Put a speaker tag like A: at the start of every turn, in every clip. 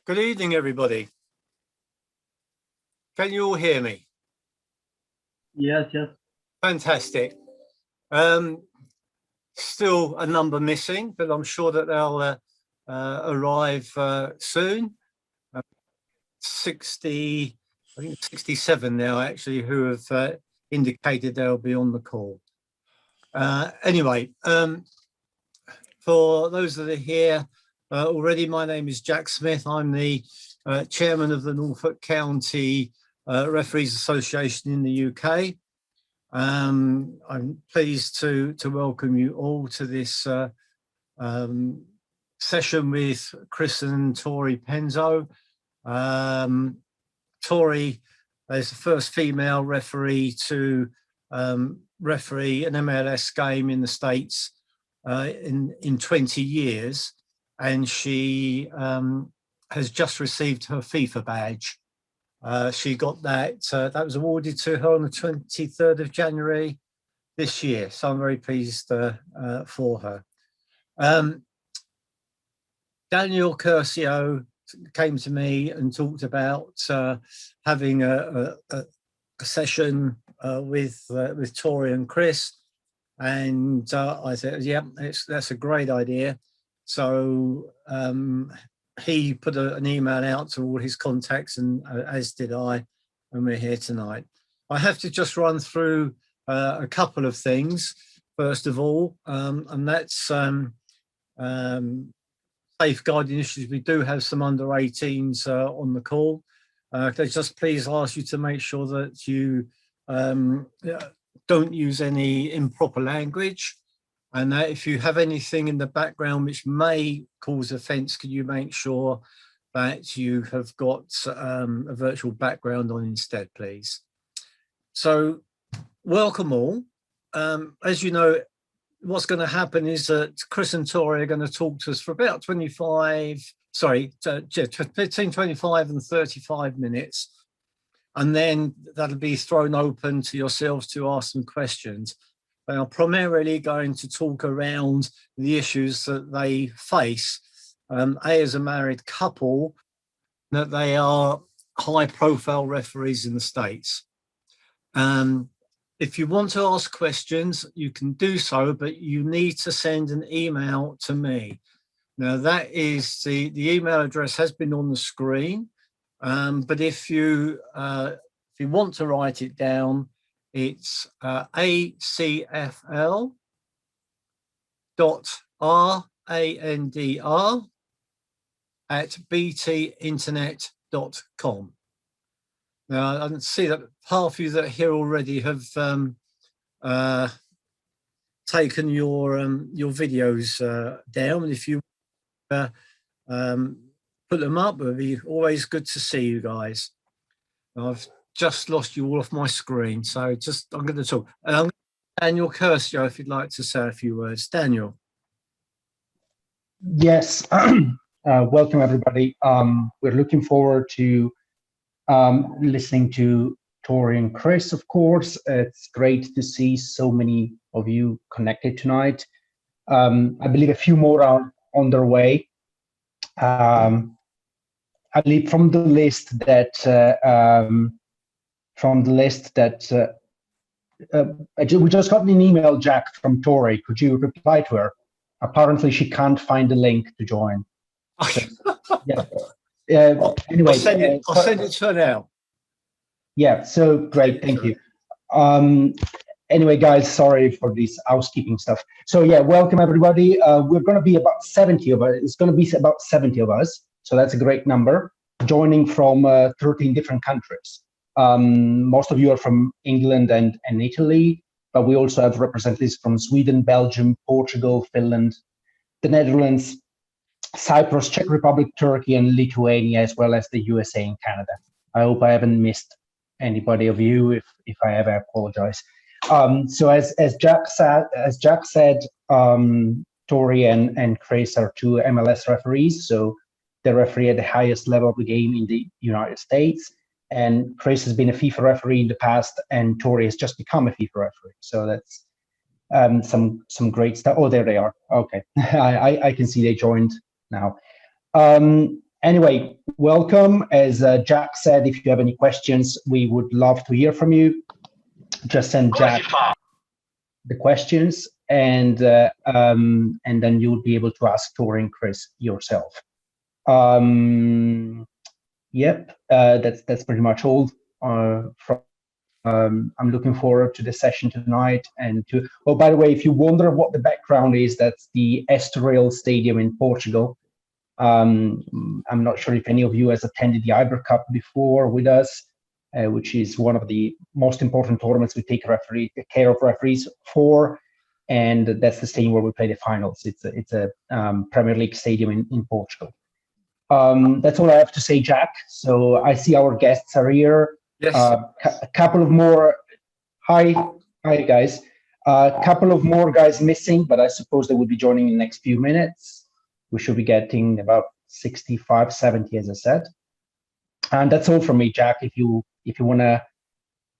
A: Good evening, everybody. Can you all hear me?
B: Yes.
A: Fantastic. Still a number missing, but I'm sure that they'll arrive soon. 60, I think 67 now, actually, who have indicated they'll be on the call. Anyway, for those that are here already, my name is Jack Smith. I'm the chairman of the Norfolk County Referees Association in the UK. I'm pleased to welcome you all to this session with Chris and Tori Penso. Tori is the first female referee to referee an MLS game in the States in 20 years, and she has just received her FIFA badge. She got that, that was awarded to her on the 23rd of January this year. So I'm very pleased for her. Daniel Curcio came to me and talked about having a session with Tori and Chris. And I said, yeah, that's a great idea. So he put an email out to all his contacts, and as did I, and we're here tonight. I have to just run through a couple of things, first of all, and that's safeguarding issues. We do have some under 18s on the call. They just please ask you to make sure that you don't use any improper language, and that if you have anything in the background which may cause offence, can you make sure that you have got a virtual background on instead, please. So welcome all. As you know, what's going to happen is that Chris and Tori are going to talk to us for about between 25 and 35 minutes. And then that'll be thrown open to yourselves to ask some questions. They are primarily going to talk around the issues that they face, as a married couple, that they are high-profile referees in the States. If you want to ask questions, you can do so, but you need to send an email to me. Now, that is the email address has been on the screen, but if you want to write it down, it's acfl.randr@btinternet.com. Now, I can see that half of you that are here already have taken your videos down. And if you put them up, it would be always good to see you guys. I've just lost you all off my screen, so I'm going to talk. Daniel Curcio, if you'd like to say a few words. Daniel.
B: Yes. Welcome, everybody. We're looking forward to listening to Tori and Chris, of course. It's great to see so many of you connected tonight. I believe a few more are on their way. I believe from the list that we just got an email, Jack, from Tori. Could you reply to her? Apparently, she can't find the link to join. Yeah. Anyway,
A: I'll send it to her now.
B: Yeah, so great, thank you. Anyway, guys, sorry for this housekeeping stuff. So yeah, welcome everybody. We're going to be about 70 of us. It's going to be about 70 of us. So that's a great number, joining from 13 different countries. Most of you are from England and Italy, but we also have representatives from Sweden, Belgium, Portugal, Finland, the Netherlands, Cyprus, Czech Republic, Turkey, and Lithuania, as well as the USA and Canada. I hope I haven't missed anybody of you. If I have, I apologize. So as Jack said, Tori and Chris are two MLS referees. So they referee at the highest level of the game in the United States. And Chris has been a FIFA referee in the past, and Tori has just become a FIFA referee. So that's some great stuff. Oh, there they are. Okay, I can see they joined now. Anyway, welcome. As Jack said, if you have any questions, we would love to hear from you. Just send Jack the questions, and then you'll be able to ask Tori and Chris yourself. Yep, that's pretty much all from. I'm looking forward to the session tonight. And oh, by the way, if you wonder what the background is, that's the Estoril Stadium in Portugal. I'm not sure if any of you has attended the Iber Cup before with us, which is one of the most important tournaments we take care of referees for. And that's the stadium where we play the finals. It's a Premier League stadium in Portugal. That's all I have to say, Jack. So I see our guests are here.
A: Yes.
B: A couple of more. Hi, guys. A couple of more guys missing, but I suppose they will be joining in the next few minutes. We should be getting about 65, 70, as I said. And that's all from me, Jack. If you want to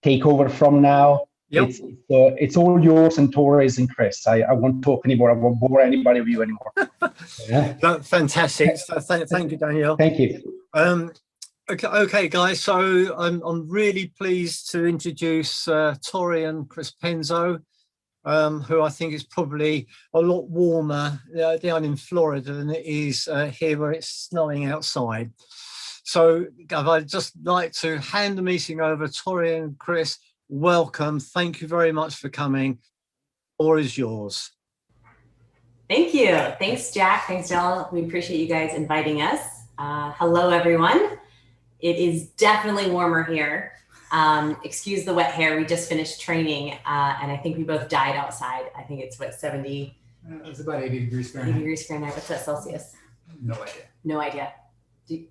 B: take over from now, yep. It's all yours and Tori's and Chris. I won't talk anymore. I won't bore anybody of you anymore.
A: Yeah. Fantastic. So thank you, Daniel.
B: Thank you.
A: Okay, guys. So I'm really pleased to introduce Tori and Chris Penso, who I think is probably a lot warmer down in Florida than it is here where it's snowing outside. So I'd just like to hand the meeting over. Tori and Chris, welcome. Thank you very much for coming. The floor is yours.
C: Thank you. Thanks, Jack. Thanks, Dell. We appreciate you guys inviting us. Hello, everyone. It is definitely warmer here. Excuse the wet hair. We just finished training, and I think we both died outside. I think it's what, 70?
D: It's about 80 degrees Fahrenheit.
C: 80 degrees Fahrenheit. What's that Celsius?
D: No idea.
C: No idea.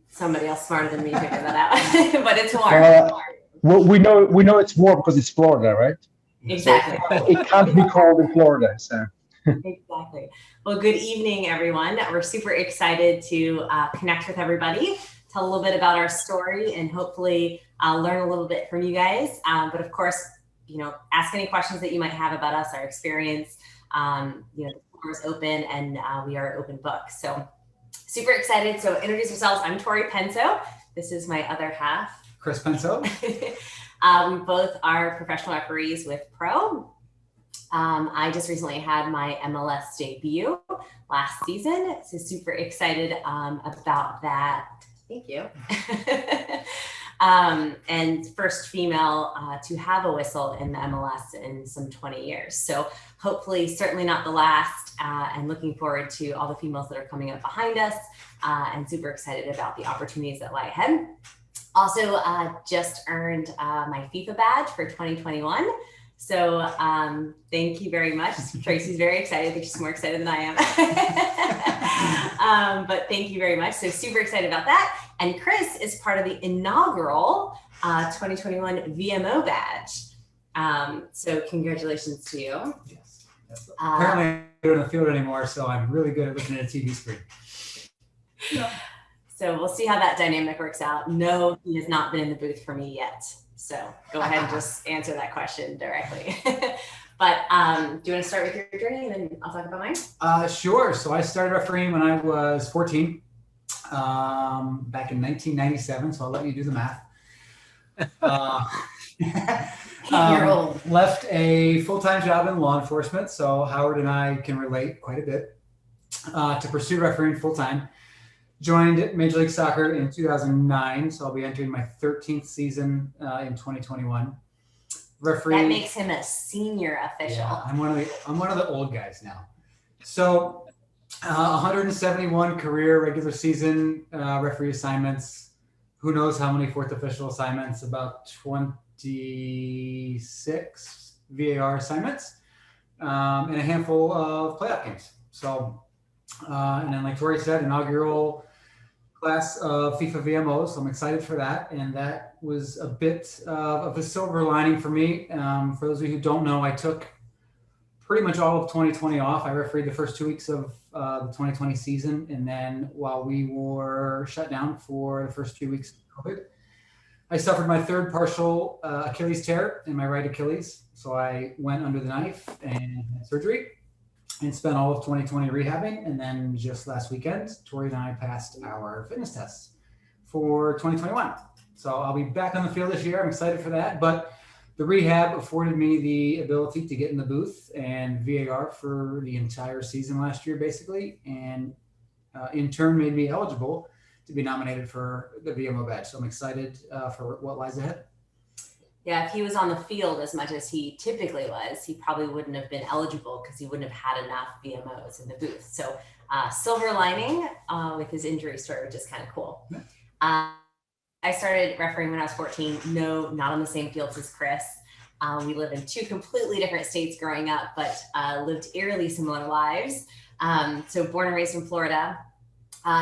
C: Somebody else smarter than me figure that out. But it's warm.
B: Well, we know it's warm because it's Florida, right?
C: Exactly.
B: So it can't be cold in Florida. So.
C: Exactly. Well, good evening, everyone. We're super excited to connect with everybody, tell a little bit about our story, and hopefully learn a little bit from you guys. But of course, ask any questions that you might have about us, our experience. The floor is open, and we are an open book. So super excited. So introduce yourselves. I'm Tori Penso. This is my other half,
D: Chris Penso.
C: We both are professional referees with Pro. I just recently had my MLS debut last season, so super excited about that. Thank you. And first female to have a whistle in the MLS in some 20 years. So hopefully, certainly not the last, and looking forward to all the females that are coming up behind us, and super excited about the opportunities that lie ahead. Also, just earned my FIFA badge for 2021. So thank you very much. Tracy's very excited. I think she's more excited than I am. But thank you very much. So super excited about that. And Chris is part of the inaugural 2021 VMO badge. So congratulations to you.
D: Yes. Apparently I don't in the field anymore, so I'm really good at looking at a TV screen. Yeah.
C: So we'll see how that dynamic works out. No, he has not been in the booth for me yet. So go ahead and just answer that question directly. But do you want to start with your journey and then I'll talk about mine?
D: Sure. So I started refereeing when I was 14, back in 1997. So I'll let you do the math.
C: 8-year-old.
D: Left a full-time job in law enforcement. So Howard and I can relate quite a bit to pursue refereeing full-time. Joined Major League Soccer in 2009, so I'll be entering my 13th season in 2021. Referee.
C: That makes him a senior official.
D: Yeah, I'm one of the old guys now. So 171 career regular season referee assignments. Who knows how many fourth official assignments? About 26 VAR assignments, and a handful of playoff games. So, and then like Tori said, inaugural class of FIFA VMOs. So I'm excited for that. And that was a bit of a silver lining for me. For those of you who don't know, I took pretty much all of 2020 off. I refereed the first 2 weeks of the 2020 season. And then while we were shut down for the first 2 weeks of COVID, I suffered my third partial Achilles tear in my right Achilles. So I went under the knife and had surgery. and spent all of 2020 rehabbing. And then just last weekend, Tori and I passed our fitness tests for 2021. So I'll be back on the field this year. I'm excited for that. But the rehab afforded me the ability to get in the booth and VAR for the entire season last year, basically. And in turn made me eligible to be nominated for the VMO badge. So I'm excited for what lies ahead.
C: Yeah, if he was on the field as much as he typically was, he probably wouldn't have been eligible because he wouldn't have had enough VMOs in the booth. So silver lining with his injury story, which is kind of cool. I started refereeing when I was 14. No, not on the same fields as Chris. We live in two completely different states growing up, but lived eerily similar lives. So born and raised in Florida,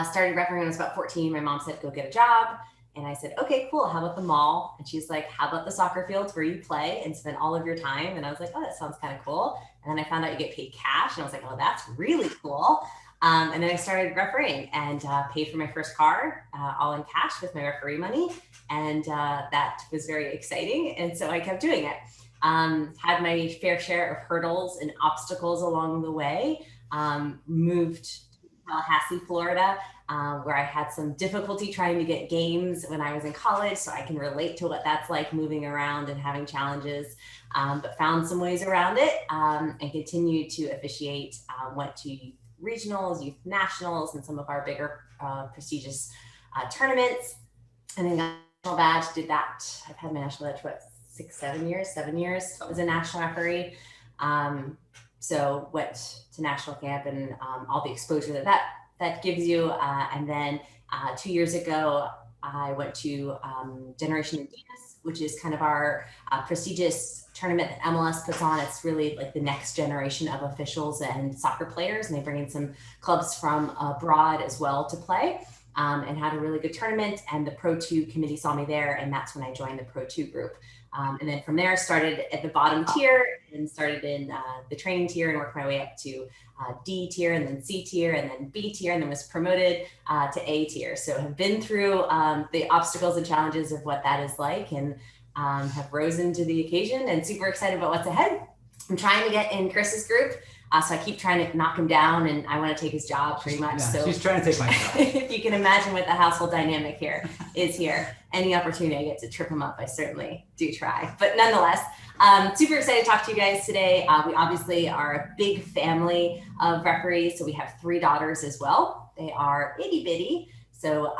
C: started refereeing when I was about 14. My mom said, go get a job. And I said, okay, cool. How about the mall? And she's like, how about the soccer fields where you play and spend all of your time? And I was like, oh, that sounds kind of cool. And then I found out you get paid cash. And I was like, oh, that's really cool. And then I started refereeing and paid for my first car all in cash with my referee money. And that was very exciting. And so I kept doing it. Had my fair share of hurdles and obstacles along the way. Moved to Tallahassee, Florida, where I had some difficulty trying to get games when I was in college. So I can relate to what that's like moving around and having challenges, but found some ways around it and continued to officiate, went to regionals, youth nationals, and some of our bigger prestigious tournaments. And then got a national badge, did that. I've had my national badge, what, 7 years as a national referee. So went to national camp and all the exposure that gives you. And then 2 years ago, I went to Generation Adidas, which is kind of our prestigious tournament that MLS puts on. It's really like the next generation of officials and soccer players. And they bring in some clubs from abroad as well to play, and had a really good tournament. And the Pro 2 committee saw me there. And that's when I joined the Pro 2 group. And then from there, started at the bottom tier and started in the training tier and worked my way up to D tier and then C tier and then B tier, and then was promoted to A tier. So have been through the obstacles and challenges of what that is like, and have risen to the occasion and super excited about what's ahead. I'm trying to get in Chris's group. So I keep trying to knock him down, and I want to take his job pretty much.
D: Yeah,
C: so
D: she's trying to take my job.
C: if you can imagine what the household dynamic here is here, any opportunity I get to trip him up, I certainly do try. But nonetheless, super excited to talk to you guys today. We obviously are a big family of referees. So we have 3 daughters as well. They are itty bitty. So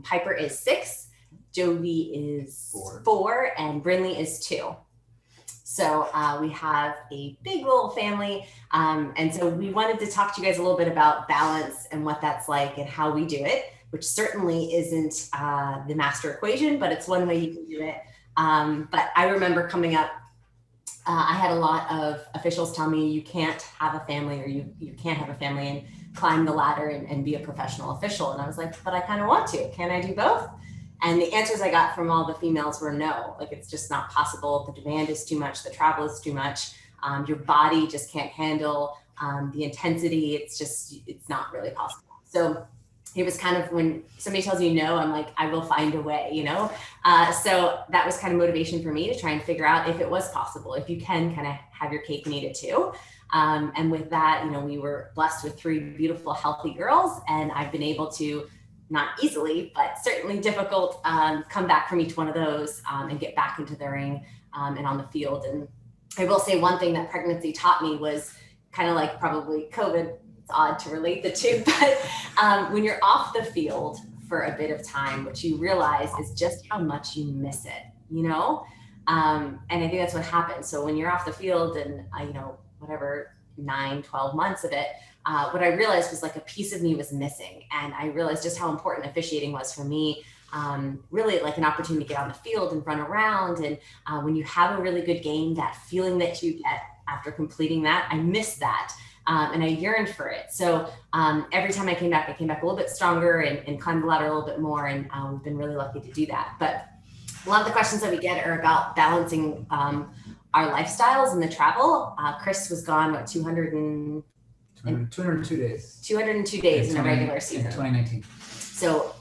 C: Piper is 6, Jovi is 4, and Brinley is 2. So we have a big little family. And so we wanted to talk to you guys a little bit about balance and what that's like and how we do it, which certainly isn't the master equation, but it's one way you can do it. But I remember coming up, I had a lot of officials tell me you can't have a family, or you can't have a family and climb the ladder and be a professional official. And I was like, but I kind of want to. Can I do both? And the answers I got from all the females were no, like it's just not possible. The demand is too much. The travel is too much. Your body just can't handle the intensity. It's not really possible. So it was kind of, when somebody tells you no, I'm like, I will find a way, you know? So that was kind of motivation for me to try and figure out if it was possible, if you can kind of have your cake and eat it too. And with that, you know, we were blessed with 3 beautiful, healthy girls, and I've been able to, not easily, but certainly difficult, come back from each one of those and get back into the ring and on the field. And I will say one thing that pregnancy taught me was kind of like probably COVID. It's odd to relate the two, but when you're off the field for a bit of time, what you realize is just how much you miss it, you know? And I think that's what happens. So when you're off the field and, you know, whatever, 9, 12 months of it, what I realized was like a piece of me was missing. And I realized just how important officiating was for me. Really like an opportunity to get on the field and run around. And when you have a really good game, that feeling that you get after completing that, I missed that. And I yearned for it. So every time I came back a little bit stronger and climbed the ladder a little bit more. And we've been really lucky to do that. But a lot of the questions that we get are about balancing our lifestyles and the travel. Chris was gone, what, 202 days. 202 days in a regular season.
D: In 2019.
C: So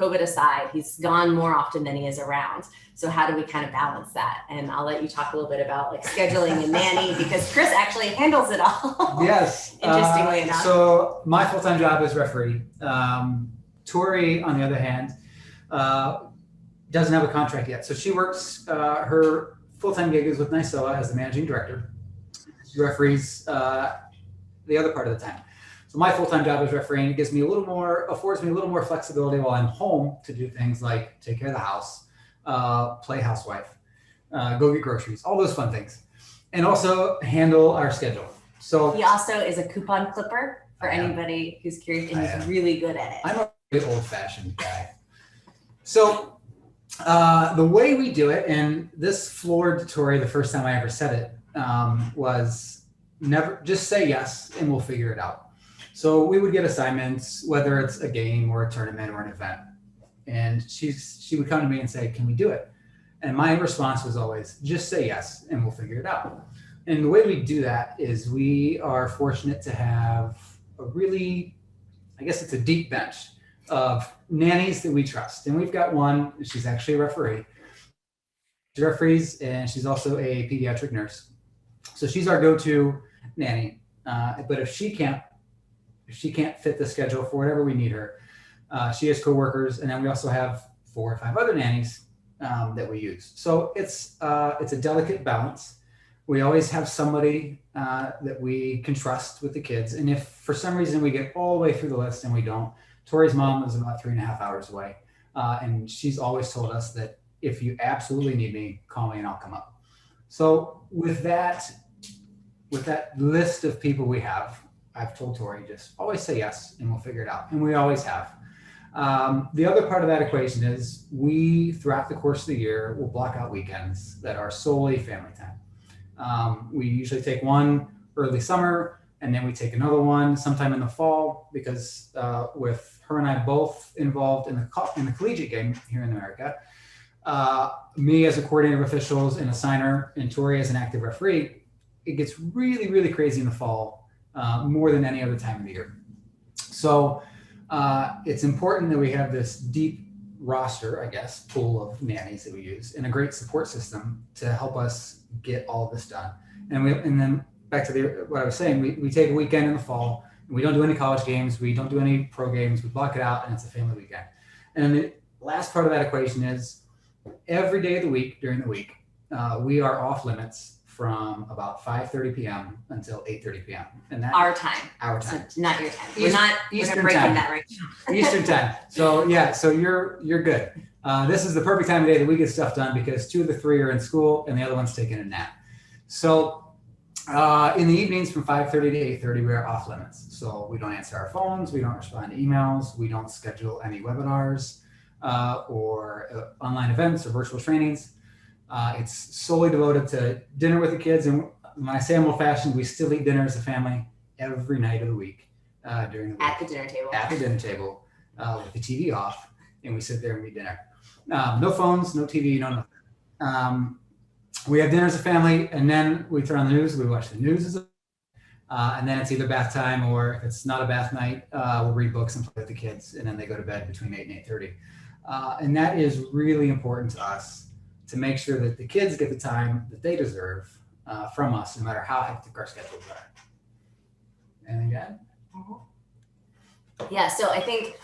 C: COVID aside, he's gone more often than he is around. So how do we kind of balance that? And I'll let you talk a little bit about like scheduling and nanny, because Chris actually handles it all.
D: Yes.
C: Interestingly enough.
D: So my full-time job is referee. Tori, on the other hand, doesn't have a contract yet. So she works, her full-time gig is with NYSOA as the managing director. She referees the other part of the time. So my full-time job is refereeing. It gives me affords me a little more flexibility while I'm home to do things like take care of the house, play housewife, go get groceries, all those fun things, and also handle our schedule. So
C: he also is a coupon clipper for anybody who's curious, and he's really good at it.
D: I'm a really old-fashioned guy. So the way we do it, and this floored Tori the first time I ever said it, was never just say yes and we'll figure it out. So we would get assignments, whether it's a game or a tournament or an event, and she would come to me and say, "Can we do it?" And my response was always, "Just say yes and we'll figure it out." And the way we do that is we are fortunate to have a really, I guess it's a deep bench of nannies that we trust. And we've got one, she's actually a referee. She referees, and she's also a pediatric nurse. So she's our go-to nanny. But if she can't fit the schedule for whatever we need her, she has coworkers, and then we also have 4 or 5 other nannies that we use. So it's a delicate balance. We always have somebody that we can trust with the kids. And if for some reason we get all the way through the list and we don't, Tori's mom is about 3.5 hours away. And she's always told us that if you absolutely need me, call me and I'll come up. So with that list of people we have, I've told Tori, just always say yes and we'll figure it out. And we always have. The other part of that equation is we, throughout the course of the year, will block out weekends that are solely family time. We usually take one early summer, and then we take another one sometime in the fall, because with her and I both involved in the collegiate game here in America, me as a coordinator of officials and a signer, and Tori as an active referee, it gets really, really crazy in the fall, more than any other time of the year. So it's important that we have this deep roster, I guess, pool of nannies that we use, and a great support system to help us get all of this done. And then back to what I was saying, we take a weekend in the fall, and we don't do any college games, we don't do any pro games, we block it out, and it's a family weekend. And the last part of that equation is every day of the week, during the week, we are off limits from about 5:30 p.m. until 8:30 p.m. And that
C: Our time. So not your time. We're not
D: Eastern
C: breaking
D: time.
C: that right now.
D: Eastern time. So yeah, so you're good. This is the perfect time of day that we get stuff done, because 2 of the 3 are in school and the other one's taking a nap. So in the evenings from 5:30 to 8:30, we are off limits. So we don't answer our phones, we don't respond to emails, we don't schedule any webinars or online events or virtual trainings. It's solely devoted to dinner with the kids. And when I say I'm old-fashioned, we still eat dinner as a family every night of the week during the week.
C: At the dinner table.
D: At the dinner table with the TV off, and we sit there and eat dinner. No phones, no TV, no nothing. We have dinner as a family, and then we turn on the news. We watch the news and then it's either bath time, or if it's not a bath night, we'll read books and play with the kids, and then they go to bed between 8 and 8:30. And that is really important to us, to make sure that the kids get the time that they deserve from us, no matter how hectic our schedules are. Anything to add?
C: Yeah, so I think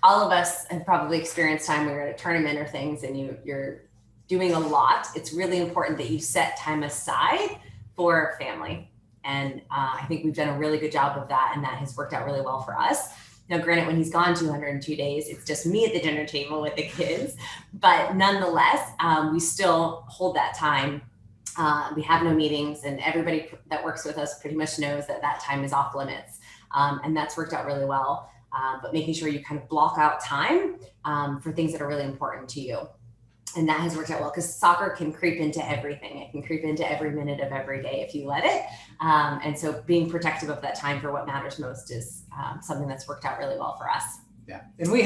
C: all of us have probably experienced time where you're at a tournament or things and you're doing a lot. It's really important that you set time aside for family. And I think we've done a really good job of that, and that has worked out really well for us. Now, granted, when he's gone 202 days, it's just me at the dinner table with the kids, but nonetheless, we still hold that time. We have no meetings, and everybody that works with us pretty much knows that that time is off limits. And that's worked out really well. But making sure you kind of block out time for things that are really important to you. And that has worked out well, because soccer can creep into everything. It can creep into every minute of every day if you let it. And so being protective of that time for what matters most is something that's worked out really well for us.
D: Yeah, and we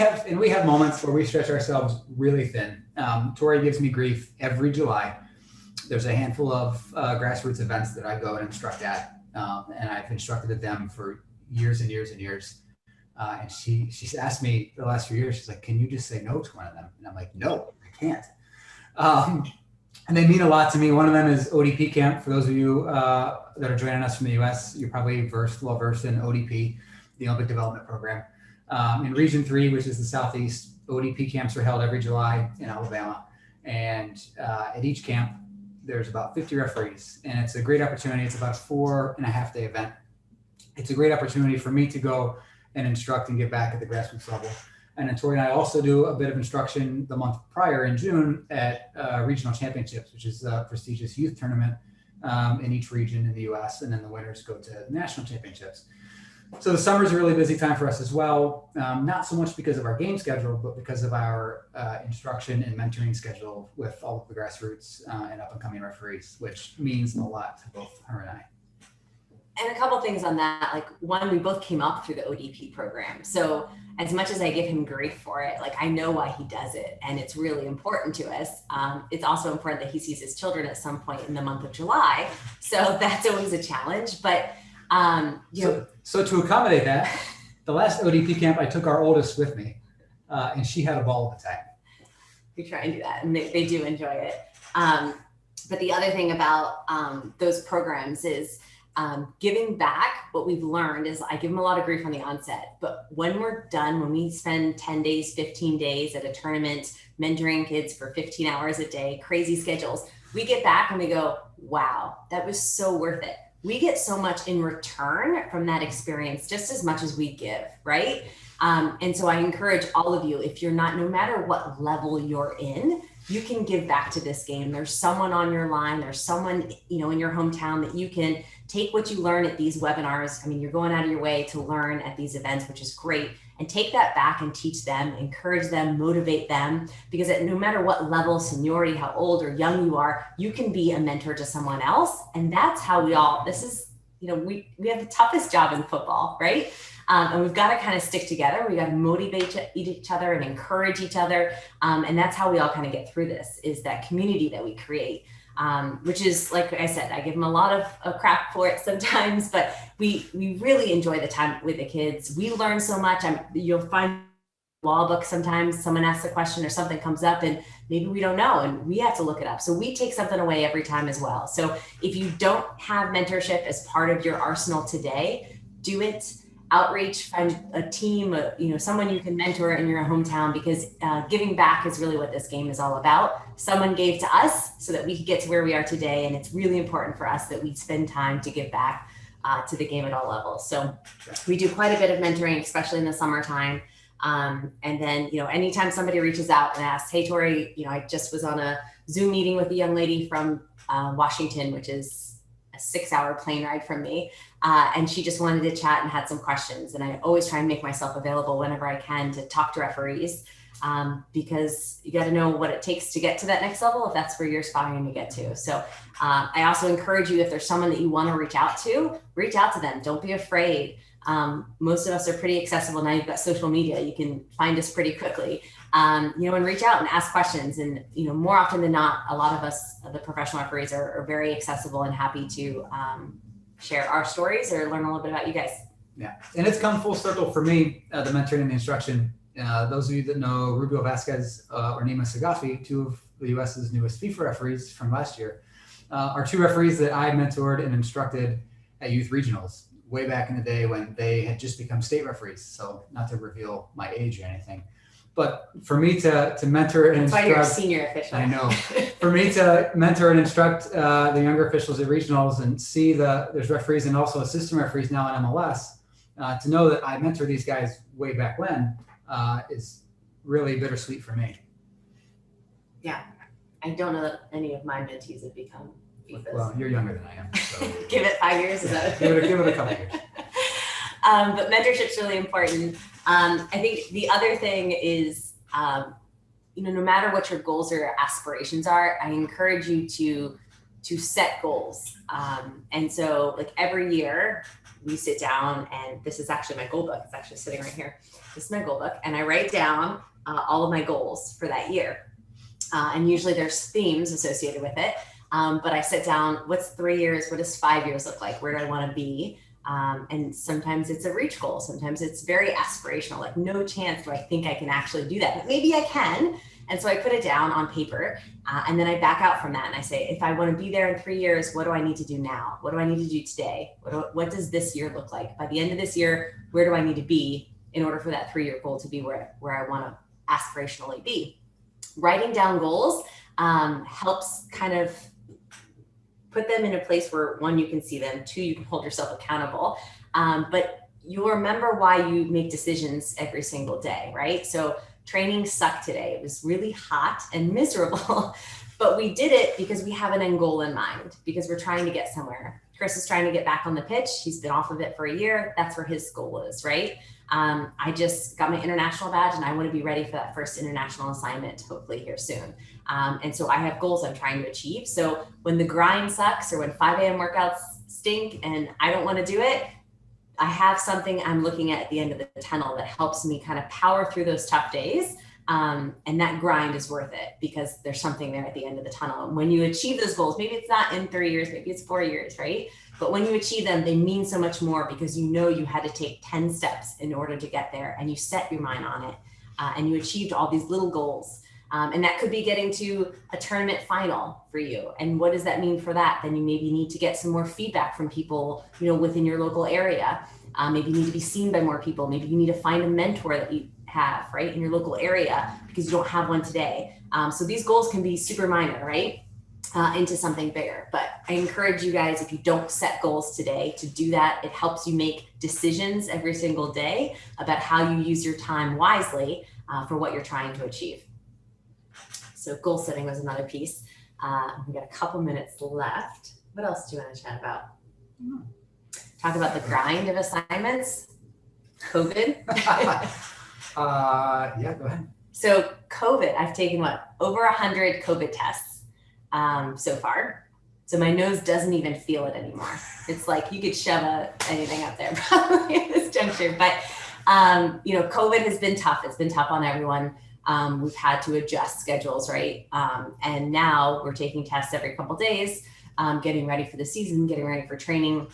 D: have moments where we stretch ourselves really thin. Tori gives me grief every July. There's a handful of grassroots events that I go and instruct at, and I've instructed at them for years and years and years. And she's asked me the last few years, she's like, can you just say no to one of them? And I'm like, no, I can't. And they mean a lot to me. One of them is ODP camp. For those of you that are joining us from the US, you're probably well versed in ODP, the Olympic Development Program. In Region 3, which is the Southeast, ODP camps are held every July in Alabama. And at each camp, there's about 50 referees. And it's a great opportunity. It's about a 4.5-day event. It's a great opportunity for me to go and instruct and get back at the grassroots level. And then Tori and I also do a bit of instruction the month prior in June at regional championships, which is a prestigious youth tournament in each region in the US. And then the winners go to national championships. So the summer is a really busy time for us as well. Not so much because of our game schedule, but because of our instruction and mentoring schedule with all of the grassroots and up and coming referees, which means a lot to both her and I.
C: And a couple things on that, like one, we both came up through the ODP program. So as much as I give him grief for it, like I know why he does it and it's really important to us. It's also important that he sees his children at some point in the month of July. So that's always a challenge, but
D: So to accommodate that, the last ODP camp, I took our oldest with me and she had a ball at the time.
C: We try and do that and they do enjoy it. But the other thing about those programs is giving back. What we've learned is I give them a lot of grief on the onset, but when we're done, when we spend 10 days, 15 days at a tournament, mentoring kids for 15 hours a day, crazy schedules, we get back and we go, wow, that was so worth it. We get so much in return from that experience, just as much as we give, right? And so I encourage all of you, if you're not, no matter what level you're in, you can give back to this game. There's someone on your line, there's someone, in your hometown that you can take what you learn at these webinars. I mean, you're going out of your way to learn at these events, which is great, and take that back and teach them, encourage them, motivate them, because no matter what level, seniority, how old or young you are, you can be a mentor to someone else. And that's how we have the toughest job in football, right? And we've got to kind of stick together. We got to motivate each other and encourage each other. And that's how we all kind of get through this, is that community that we create, which is, like I said, I give them a lot of crap for it sometimes, but we really enjoy the time with the kids. We learn so much. You'll find law book sometimes someone asks a question or something comes up and maybe we don't know and we have to look it up. So we take something away every time as well. So if you don't have mentorship as part of your arsenal today, do it. Outreach, find a team, someone you can mentor in your hometown, because giving back is really what this game is all about. Someone gave to us so that we could get to where we are today. And it's really important for us that we spend time to give back to the game at all levels. So we do quite a bit of mentoring, especially in the summertime. And then, anytime somebody reaches out and asks, hey, Tori, I just was on a Zoom meeting with a young lady from Washington, which is a 6-hour plane ride from me. And she just wanted to chat and had some questions. And I always try and make myself available whenever I can to talk to referees, because you got to know what it takes to get to that next level if that's where you're aspiring to get to. So I also encourage you, if there's someone that you want to reach out to them. Don't be afraid. Most of us are pretty accessible now. You've got social media. You can find us pretty quickly, and reach out and ask questions. And, more often than not, a lot of us, the professional referees, are very accessible and happy to share our stories or learn a little bit about you guys.
D: Yeah. And it's come full circle for me, the mentoring and the instruction. Those of you that know Rubio Vasquez or Nima Sagafi, two of the US's newest FIFA referees from last year, are two referees that I mentored and instructed at youth regionals way back in the day when they had just become state referees. So not to reveal my age or anything, but for me to mentor and instruct.
C: That's why you're a senior official.
D: I know. For me to mentor and instruct the younger officials at regionals and see there's referees and also assistant referees now in MLS, to know that I mentored these guys way back when is really bittersweet for me.
C: Yeah. I don't know that any of my mentees have become FIFAs.
D: Well, you're younger than I am. So
C: Give it 5 years. Is that
D: give it a couple years.
C: But mentorship's really important. I think the other thing is, no matter what your goals or aspirations are, I encourage you to set goals. And so, like, every year we sit down, and this is actually my goal book. It's actually sitting right here. This is my goal book, and I write down all of my goals for that year. And usually there's themes associated with it. But I sit down, what's 3 years? What does 5 years look like? Where do I want to be? And sometimes it's a reach goal. Sometimes it's very aspirational, like no chance do I think I can actually do that, but maybe I can. And so I put it down on paper and then I back out from that. And I say, if I want to be there in 3 years, what do I need to do now? What do I need to do today? What does this year look like? By the end of this year, where do I need to be in order for that 3-year goal to be where I want to aspirationally be? Writing down goals helps kind of put them in a place where, one, you can see them, two, you can hold yourself accountable, but you'll remember why you make decisions every single day, right? So training sucked today. It was really hot and miserable, but we did it because we have an end goal in mind, because we're trying to get somewhere. Chris is trying to get back on the pitch. He's been off of it for a year. That's where his goal is, right? I just got my international badge and I want to be ready for that first international assignment, hopefully here soon. And so I have goals I'm trying to achieve. So when the grind sucks or when 5 a.m. workouts stink and I don't want to do it, I have something I'm looking at the end of the tunnel that helps me kind of power through those tough days. And that grind is worth it because there's something there at the end of the tunnel. And when you achieve those goals, maybe it's not in 3 years, maybe it's 4 years, right? But when you achieve them, they mean so much more because you know you had to take 10 steps in order to get there and you set your mind on it and you achieved all these little goals. And that could be getting to a tournament final for you. And what does that mean for that? Then you maybe need to get some more feedback from people, within your local area. Maybe you need to be seen by more people. Maybe you need to find a mentor that you have, right, in your local area because you don't have one today. So these goals can be super minor, right, into something bigger. But I encourage you guys, if you don't set goals today, to do that. It helps you make decisions every single day about how you use your time wisely for what you're trying to achieve. So goal setting was another piece. We got a couple minutes left. What else do you want to chat about? Talk about the grind of assignments. COVID.
D: Yeah, go ahead.
C: So COVID, I've taken over 100 COVID tests so far. So my nose doesn't even feel it anymore. It's like you could shove anything up there probably at this juncture. But COVID has been tough. It's been tough on everyone. We've had to adjust schedules, right? And now we're taking tests every couple of days, getting ready for the season, getting ready for training.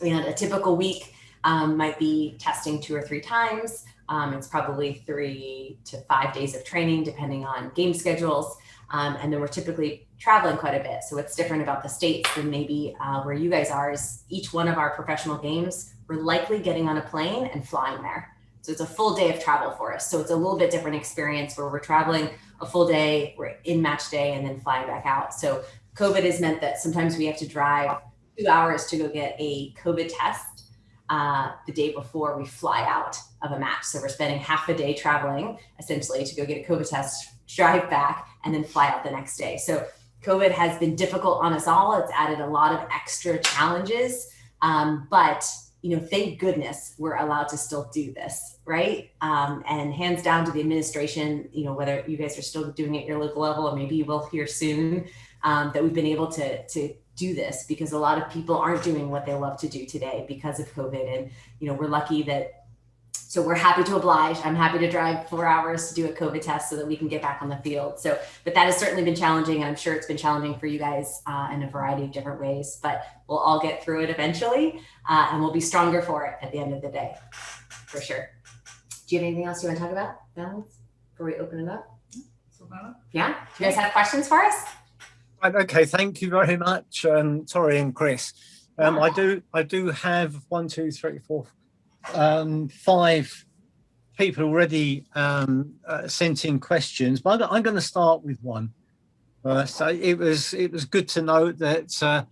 C: A typical week might be testing 2 or 3 times. It's probably 3 to 5 days of training, depending on game schedules. And then we're typically traveling quite a bit. So what's different about the States than maybe where you guys are is each one of our professional games, we're likely getting on a plane and flying there. So it's a full day of travel for us. So it's a little bit different experience where we're traveling a full day, we're in match day and then flying back out. So COVID has meant that sometimes we have to drive 2 hours to go get a COVID test the day before we fly out of a match. So we're spending half a day traveling essentially to go get a COVID test, drive back, and then fly out the next day. So COVID has been difficult on us all. It's added a lot of extra challenges, but thank goodness we're allowed to still do this, right? And hands down to the administration, whether you guys are still doing it at your local level or maybe you will hear soon, that we've been able to do this because a lot of people aren't doing what they love to do today because of COVID. And, we're lucky so we're happy to oblige. I'm happy to drive 4 hours to do a COVID test so that we can get back on the field. So, but that has certainly been challenging. And I'm sure it's been challenging for you guys in a variety of different ways, but we'll all get through it eventually. And we'll be stronger for it at the end of the day, for sure. Do you have anything else you want to talk about, Balance, before we open it up? Yeah? Do you guys have questions for us?
A: Okay, thank you very much, Tori and Chris. I do have 1, 2, 3, 4, 5 people already sent in questions, but I'm going to start with one. So it was good to know that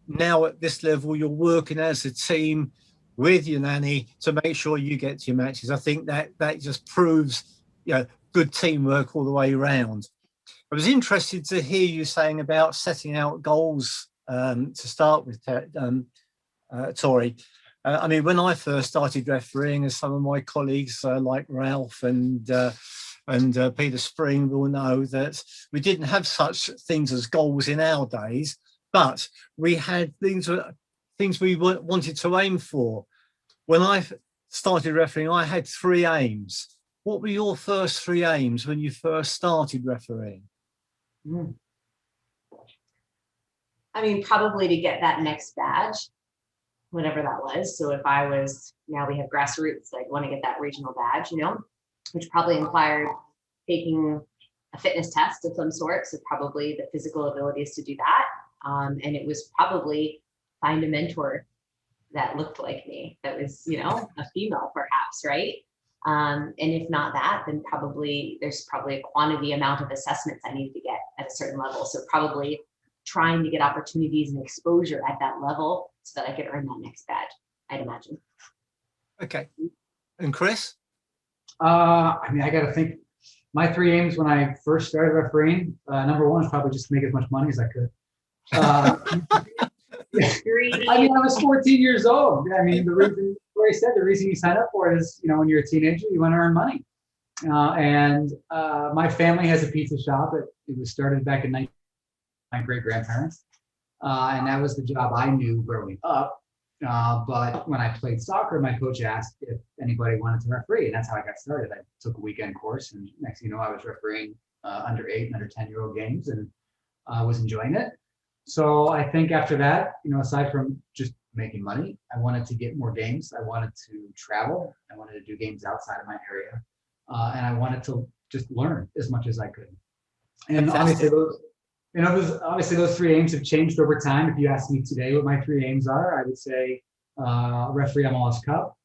A: now at this level you're working as a team with your nanny to make sure you get to your matches. I think that just proves good teamwork all the way around. I was interested to hear you saying about setting out goals to start with, Tori. I mean, when I first started refereeing, as some of my colleagues like Ralph and Peter Spring will know, that we didn't have such things as goals in our days, but we had things we wanted to aim for. When I started refereeing, I had 3 aims. What were your first 3 aims when you first started refereeing?
C: I mean, probably to get that next badge. whatever that was. So if I was, now we have grassroots, I'd want to get that regional badge, you know, which probably required taking a fitness test of some sort. So probably the physical abilities to do that. And it was probably find a mentor that looked like me, that was, you know, a female perhaps, right? And if not that, then probably there's probably a quantity amount of assessments I needed to get at a certain level. So probably trying to get opportunities and exposure at that level so that I could earn that next badge, I'd imagine.
A: Okay. And Chris?
D: I mean, I got to think. My 3 aims when I first started refereeing, number 1 is probably just to make as much money as I could. I mean, I was 14 years old. I mean, the reason, like I said, the reason you sign up for it is, you know, when you're a teenager, you want to earn money. And my family has a pizza shop. It was started back in my great-grandparents. And that was the job I knew growing up. But when I played soccer, my coach asked if anybody wanted to referee, and that's how I got started. I took a weekend course, and next thing you know, I was refereeing under 8 and under 10-year-old games, and I was enjoying it. So I think after that, you know, aside from just making money, I wanted to get more games. I wanted to travel. I wanted to do games outside of my area, and I wanted to just learn as much as I could. And obviously, those 3 aims have changed over time. If you ask me today what my 3 aims are, I would say referee MLS Cup,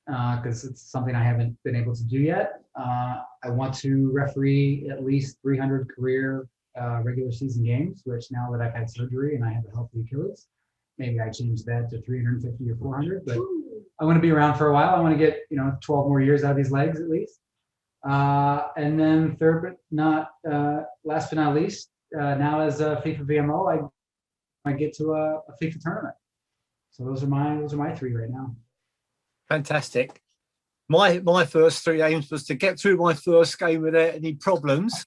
D: because it's something I haven't been able to do yet. I want to referee at least 300 career regular season games, which now that I've had surgery and I have a healthy Achilles, maybe I change that to 350 or 400. But I want to be around for a while. I want to get, you know, 12 more years out of these legs at least. And then third, but not last but not least, now as a FIFA VMO, I get to a FIFA tournament. So those are my 3 right now.
A: Fantastic. My first 3 aims was to get through my first game without any problems.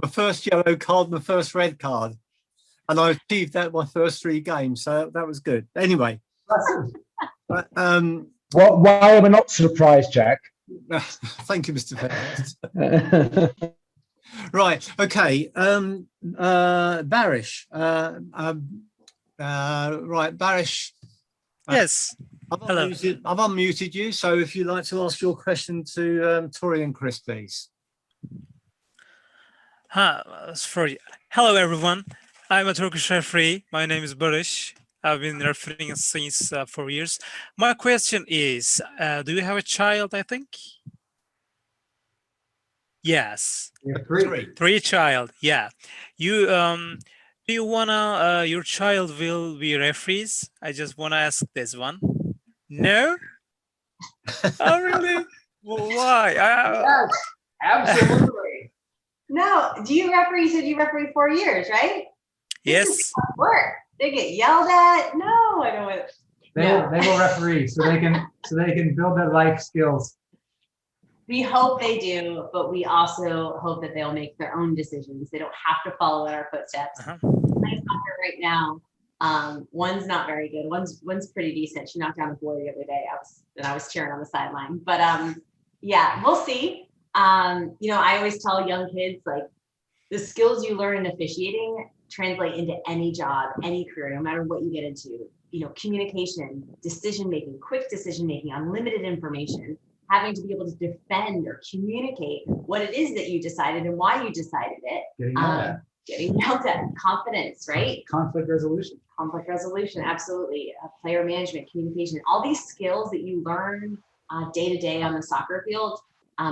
A: My first yellow card, my first red card. And I achieved that my first 3 games. So that was good. Anyway.
B: Well, why am I not surprised, Jack?
A: Thank you, Mr. Fairhurst. Right. Okay. Barish. Right, Barish.
E: Yes. Hello.
A: I've unmuted you. So if you'd like to ask your question to Tori and Chris, please.
E: Hello, everyone. I'm a Turkish referee. My name is Barış. I've been refereeing since 4 years. My question is, do you have a child, I think? Yes. 3 child, yeah. You do you wanna your child will be referees? I just wanna ask this one. No? Oh, really? Well, why?
D: Yes, absolutely.
C: No, do you referee? You said you referee 4 years, right?
E: Yes.
C: This is tough work. They get yelled at. No, I don't want.
D: They will referee so they can build their life skills.
C: We hope they do, but we also hope that they'll make their own decisions. They don't have to follow in our footsteps. Playing soccer right now, one's not very good. One's pretty decent. She knocked down a boy the other day. I was cheering on the sideline. But yeah, we'll see. You know, I always tell young kids, like, the skills you learn in officiating translate into any job, any career, no matter what you get into. You know, communication, decision-making, quick decision-making, unlimited information, having to be able to defend or communicate what it is that you decided and why you decided it. Getting yelled at, confidence, right?
D: Conflict resolution.
C: Conflict resolution, absolutely. Player management, communication, all these skills that you learn day to day on the soccer field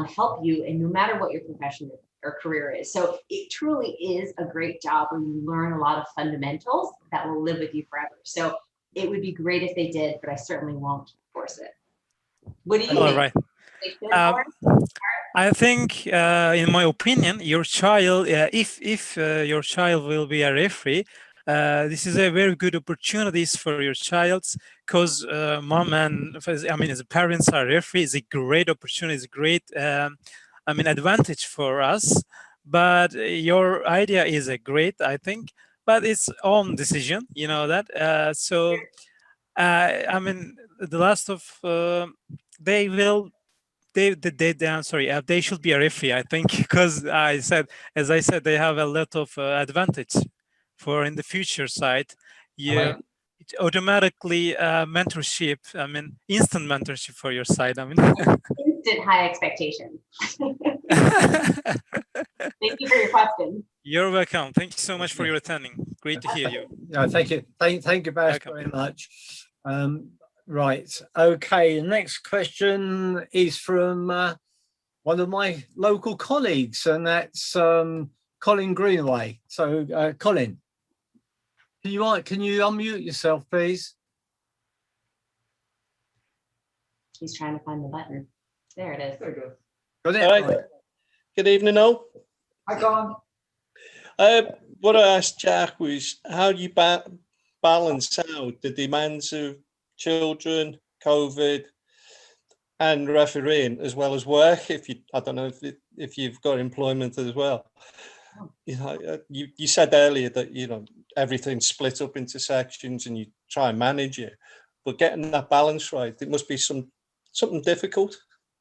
C: help you, and no matter what your profession or career is. So it truly is a great job where you learn a lot of fundamentals that will live with you forever. So it would be great if they did, but I certainly won't force it. What do you think?
E: All right. I think, in my opinion, your child, if your child will be a referee, this is a very good opportunities for your child, because mom and as parents are referees, it's a great opportunity, it's a great advantage for us. But your idea is a great, I think, but it's own decision, you know that. The last of they should be a referee, I think, because as I said, they have a lot of advantage for in the future side. Yeah. it automatically mentorship. I mean, instant mentorship for your side. I mean,
C: Instant high expectations. Thank you for your question.
E: you're welcome. Thank you so much for your attending. Great to hear you.
A: Yeah, thank you. Thank you both very much. Right. Okay. The next question is from one of my local colleagues, and that's Colin Greenway. So, Colin, can you unmute yourself, please?
C: He's trying to find the button. There it is.
D: There you go.
A: Got it?
F: All right.
A: Right.
F: Good evening, all.
D: Hi, Colin.
F: What I asked Jack was, how do you balance out the demands of children, COVID, and refereeing, as well as work? I don't know if you've got employment as well. You know, you said earlier that, you know, everything's split up into sections and you try and manage it, but getting that balance right, it must be something difficult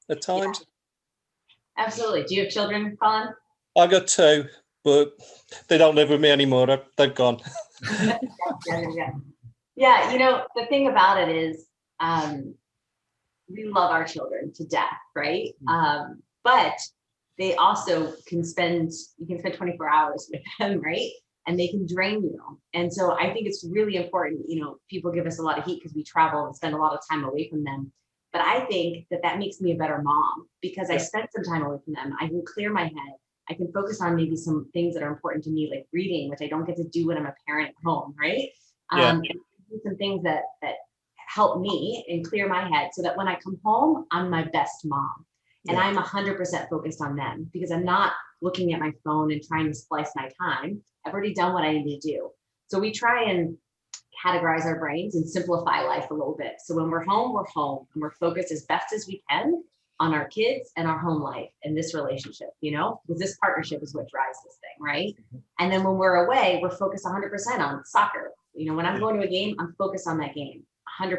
F: at times.
C: Yeah. Absolutely. Do you have children, Colin?
F: I got 2, but they don't live with me anymore. They've gone.
C: Yeah, you know, the thing about it is we love our children to death, right? But they also you can spend 24 hours with them, right? And they can drain you. And so I think it's really important, you know, people give us a lot of heat because we travel and spend a lot of time away from them. But I think that makes me a better mom because I spent some time away from them. I can clear my head. I can focus on maybe some things that are important to me, like reading, which I don't get to do when I'm a parent at home, right? And do some things that help me and clear my head so that when I come home, I'm my best mom. And I'm 100% focused on them because I'm not looking at my phone and trying to splice my time. I've already done what I need to do. So we try and categorize our brains and simplify life a little bit. So when we're home, and we're focused as best as we can on our kids and our home life and this relationship, you know, because this partnership is what drives this thing, right? And then when we're away, we're focused 100% on soccer. You know, when I'm going to a game, I'm focused on that game, 100%.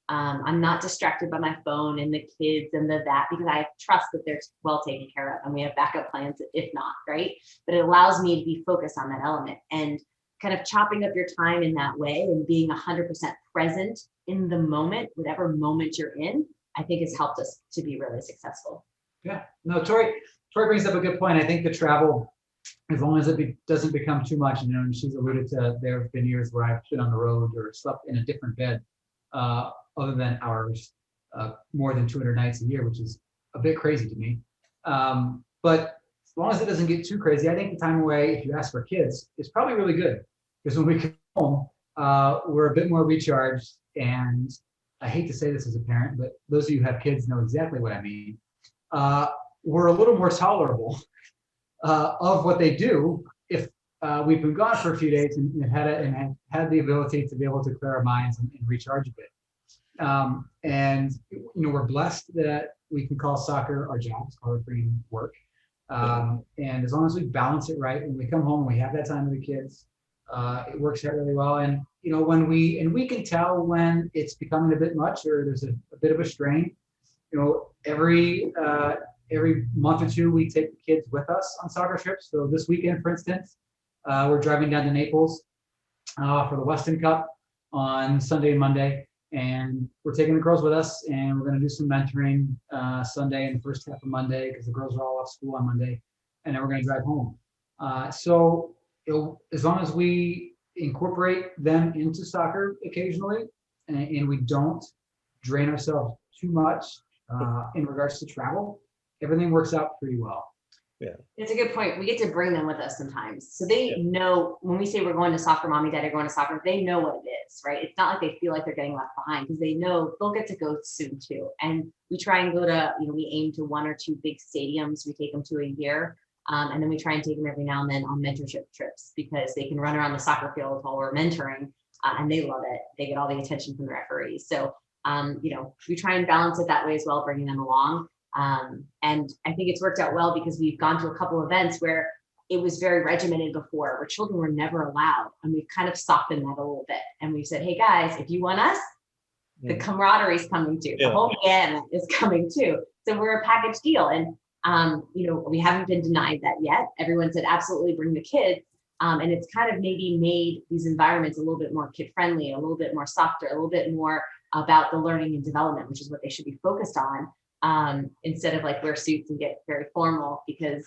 C: I'm not distracted by my phone and the kids and that because I trust that they're well taken care of and we have backup plans if not, right? But it allows me to be focused on that element and kind of chopping up your time in that way and being 100% present in the moment, whatever moment you're in, I think has helped us to be really successful.
D: Yeah, no, Tori brings up a good point. I think the travel, as long as it doesn't become too much, you know, and she's alluded to, there have been years where I've been on the road or slept in a different bed other than ours, more than 200 nights a year, which is a bit crazy to me. But as long as it doesn't get too crazy, I think the time away, if you ask for kids, is probably really good. Because when we come home, we're a bit more recharged. And I hate to say this as a parent, but those of you who have kids know exactly what I mean. We're a little more tolerable of what they do if we've been gone for a few days and had the ability to be able to clear our minds and recharge a bit. And you know, we're blessed that we can call soccer our jobs, call it free work. And as long as we balance it right, when we come home, we have that time with the kids. It works out really well. And you know, we can tell when it's becoming a bit much or there's a bit of a strain. You know, every month or two, we take the kids with us on soccer trips. So this weekend, for instance, we're driving down to Naples for the Weston Cup on Sunday and Monday. And we're taking the girls with us and we're going to do some mentoring Sunday and the first half of Monday because the girls are all off school on Monday. And then we're going to drive home. So as long as we incorporate them into soccer occasionally and we don't drain ourselves too much in regards to travel, everything works out pretty well.
F: Yeah,
C: it's a good point. We get to bring them with us sometimes. So they know when we say we're going to soccer, mommy, daddy are going to soccer, they know what it is, right? It's not like they feel like they're getting left behind because they know they'll get to go soon too. And we try and go to, you know, we aim to 1 or 2 big stadiums. We take them to a year. And then we try and take them every now and then on mentorship trips because they can run around the soccer field while we're mentoring and they love it. They get all the attention from the referees. So, you know, we try and balance it that way as well, bringing them along. And I think it's worked out well because we've gone to a couple events where it was very regimented before, where children were never allowed. And we've kind of softened that a little bit. And we've said, hey guys, if you want us, the camaraderie is coming too. The whole gamut is coming too. So we're a package deal. And, you know, we haven't been denied that yet. Everyone said, absolutely bring the kids. And it's kind of maybe made these environments a little bit more kid friendly, a little bit more softer, a little bit more about the learning and development, which is what they should be focused on, instead of like wear suits and get very formal, because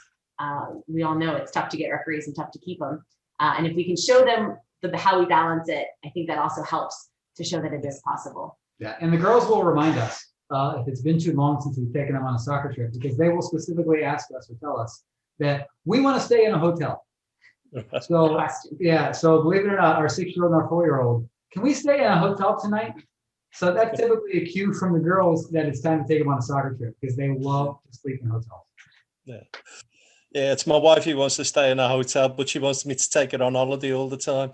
C: we all know it's tough to get referees and tough to keep them. And if we can show them how we balance it, I think that also helps to show that it is possible.
D: Yeah, and the girls will remind us if it's been too long since we've taken them on a soccer trip, because they will specifically ask us or tell us that we want to stay in a hotel. So yeah, so believe it or not, our 6-year-old and our 4-year-old, can we stay in a hotel tonight? So that's typically a cue from the girls that it's time to take them on a soccer trip, because they love to sleep in hotels.
F: Yeah. Yeah, it's my wife who wants to stay in a hotel, but she wants me to take her on holiday all the time.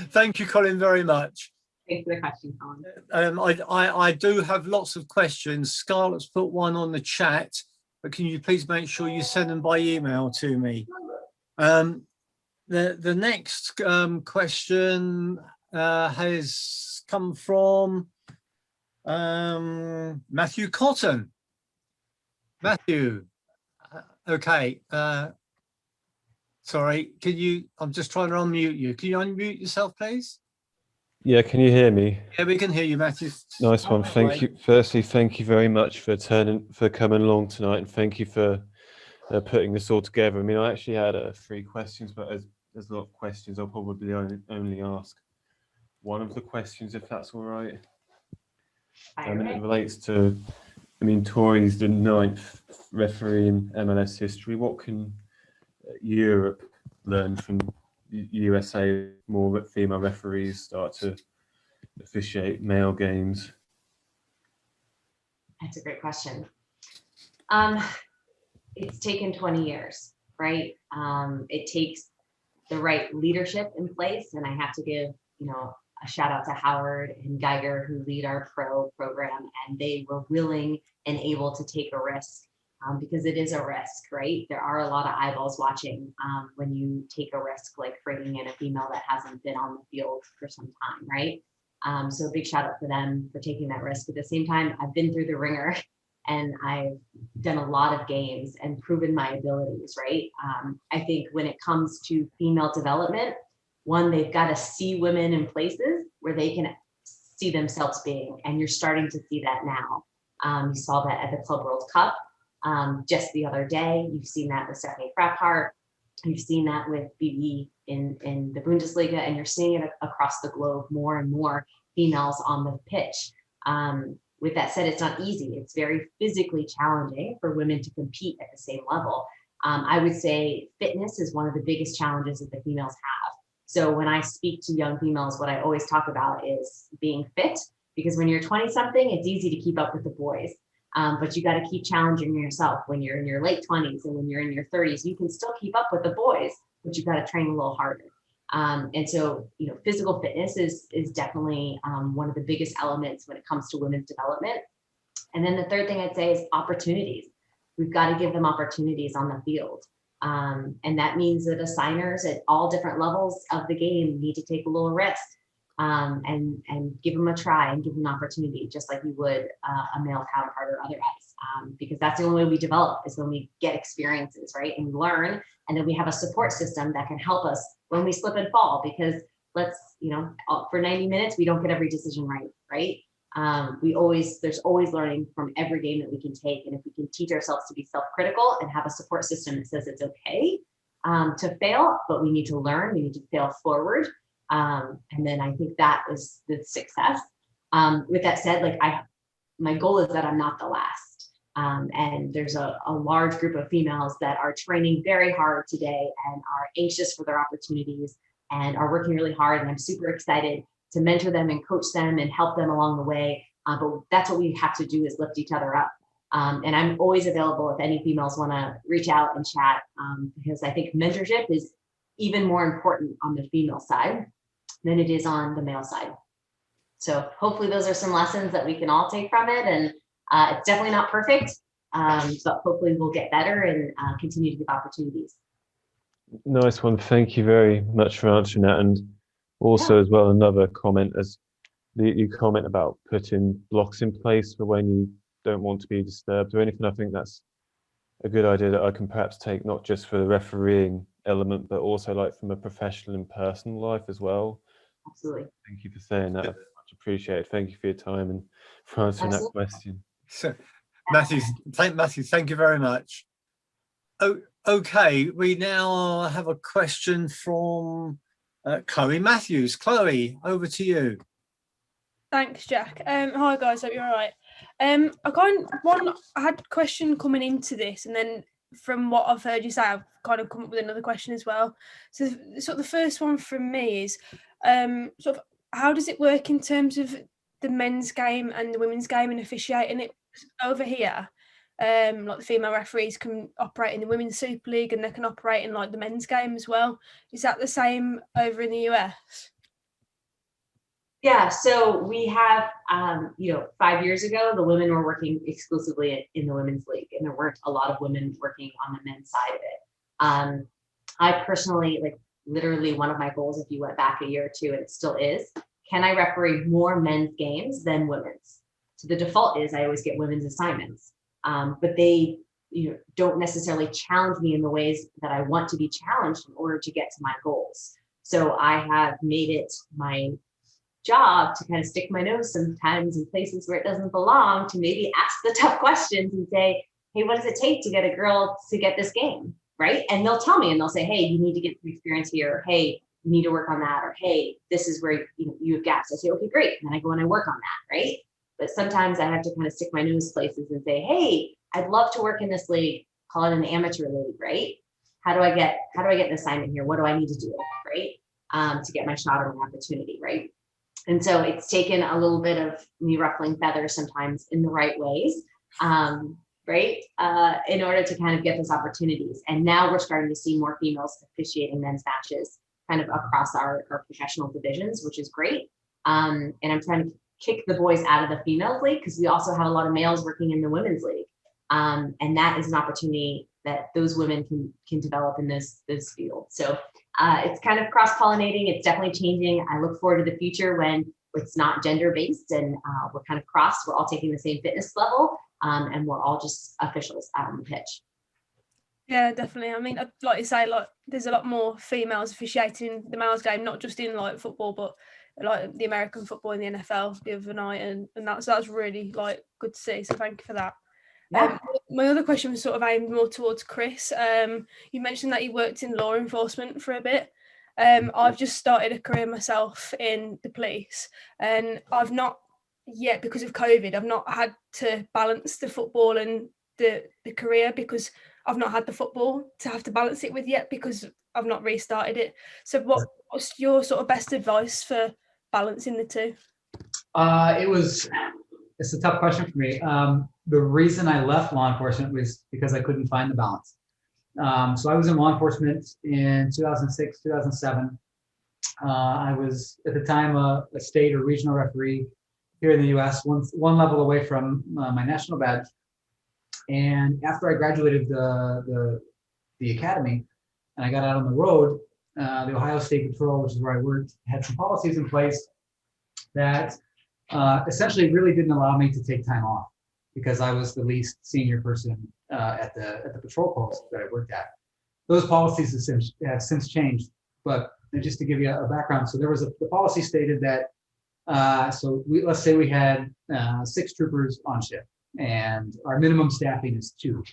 A: Thank you, Colin, very much.
C: Thanks for the question, Colin.
A: I do have lots of questions. Scarlett's put one on the chat, but can you please make sure you send them by email to me? The next question has come from Matthew Cotton. Matthew, okay. Sorry, I'm just trying to unmute you. Can you unmute yourself, please?
G: Yeah, can you hear me?
A: Yeah, we can hear you, Matthew.
G: Nice one. Thank you. Firstly, thank you very much for coming along tonight, and thank you for putting this all together. I mean, I actually had 3 questions, but there's a lot of questions. I'll probably only ask one of the questions, if that's all right. And it relates to, I mean, Tori's the 9th referee in MLS history. What can Europe learn from USA? More female referees start to officiate male games.
C: That's a great question. It's taken 20 years, right? It takes the right leadership in place, and I have to give, a shout out to Howard and Geiger, who lead our pro program, and they were willing and able to take a risk, because it is a risk, right? There are a lot of eyeballs watching when you take a risk, like bringing in a female that hasn't been on the field for some time, right? So a big shout out for them for taking that risk. At the same time, I've been through the ringer and I've done a lot of games and proven my abilities, right? I think when it comes to female development, one, they've got to see women in places where they can see themselves being, and you're starting to see that now. You saw that at the Club World Cup just the other day. You've seen that with Stephanie Frappart. You've seen that with BB in the Bundesliga, and you're seeing it across the globe, more and more females on the pitch. With that said, it's not easy. It's very physically challenging for women to compete at the same level. I would say fitness is one of the biggest challenges that the females have. So when I speak to young females, what I always talk about is being fit, because when you're 20 something, it's easy to keep up with the boys. But you got to keep challenging yourself when you're in your late 20s and when you're in your 30s. You can still keep up with the boys, but you've got to train a little harder. And so, physical fitness is definitely one of the biggest elements when it comes to women's development. And then the third thing I'd say is opportunities. We've got to give them opportunities on the field. And that means that assigners at all different levels of the game need to take a little risk. And give them a try and give them an opportunity, just like you would a male counterpart or otherwise, because that's the only way we develop, is when we get experiences, right? And we learn, and then we have a support system that can help us when we slip and fall, because for 90 minutes, we don't get every decision right? There's always learning from every game that we can take. And if we can teach ourselves to be self-critical and have a support system that says it's okay to fail, but we need to learn, we need to fail forward. And then I think that is the success. With that said, my goal is that I'm not the last. And there's a large group of females that are training very hard today and are anxious for their opportunities and are working really hard. And I'm super excited to mentor them and coach them and help them along the way. But that's what we have to do, is lift each other up. And I'm always available if any females want to reach out and chat, because I think mentorship is even more important on the female side than it is on the male side. So hopefully those are some lessons that we can all take from it. And it's definitely not perfect, but hopefully we'll get better and continue to give opportunities.
G: Nice one. Thank you very much for answering that. And also as well, another comment, as you comment about putting blocks in place for when you don't want to be disturbed or anything. I think that's a good idea that I can perhaps take not just for the refereeing element, but also like from a professional and personal life as well.
C: Absolutely.
G: Thank you for saying that. Much appreciated. Thank you for your time and for answering that question.
A: So, Matthew, thank you very much. Oh, okay, we now have a question from Chloe Matthews. Chloe, over to you.
H: Thanks, Jack. Hi guys, hope you're all right. I had a question coming into this, and then from what I've heard you say, I've kind of come up with another question as well. So sort of the first one from me is sort of how does it work in terms of the men's game and the women's game and officiating it over here? Like the female referees can operate in the Women's Super League and they can operate in like the men's game as well. Is that the same over in the US?
C: Yeah, so we have, 5 years ago, the women were working exclusively in the women's league, and there weren't a lot of women working on the men's side of it. I personally, literally one of my goals, if you went back a year or two, and it still is, can I referee more men's games than women's? So the default is I always get women's assignments, but they don't necessarily challenge me in the ways that I want to be challenged in order to get to my goals. So I have made it my job to kind of stick my nose sometimes in places where it doesn't belong, to maybe ask the tough questions and say, hey, what does it take to get a girl to get this game, right? And they'll tell me, and they'll say, hey, you need to get some experience here, or hey, you need to work on that, or hey, this is where you have gaps. I say, okay, great, and then I go and I work on that, right? But sometimes I have to kind of stick my nose places and say, hey, I'd love to work in this league, call it an amateur league, right? How do I get an assignment here? What do I need to do, right? To get my shot or an opportunity, right? And so it's taken a little bit of me ruffling feathers sometimes in the right ways, right? In order to kind of get those opportunities. And now we're starting to see more females officiating men's matches kind of across our professional divisions, which is great. And I'm trying to kick the boys out of the females league because we also have a lot of males working in the women's league. And that is an opportunity that those women can develop in this field. So it's kind of cross-pollinating. It's definitely changing. I look forward to the future when it's not gender-based and we're kind of cross. We're all taking the same fitness level and we're all just officials out on the pitch.
H: Yeah, definitely. I mean, like you say, there's a lot more females officiating the males game, not just in football, but like the American football in the NFL the other night, and that's really good to see. So thank you for that.
C: Yeah.
H: My other question was sort of aimed more towards Chris. You mentioned that you worked in law enforcement for a bit. I've just started a career myself in the police, and I've not yet, because of COVID, I've not had to balance the football and the career because I've not had the football to have to balance it with yet because I've not restarted it. So what's your sort of best advice for balancing the two?
D: It's a tough question for me. The reason I left law enforcement was because I couldn't find the balance. So I was in law enforcement in 2006, 2007. I was at the time a state or regional referee here in the US, one level away from my national badge. And after I graduated the academy and I got out on the road, the Ohio State Patrol, which is where I worked, had some policies in place that essentially really didn't allow me to take time off because I was the least senior person at the patrol post that I worked at. Those policies have since changed, but just to give you a background, so there was the policy stated that let's say we had 6 troopers on shift and our minimum staffing is 2.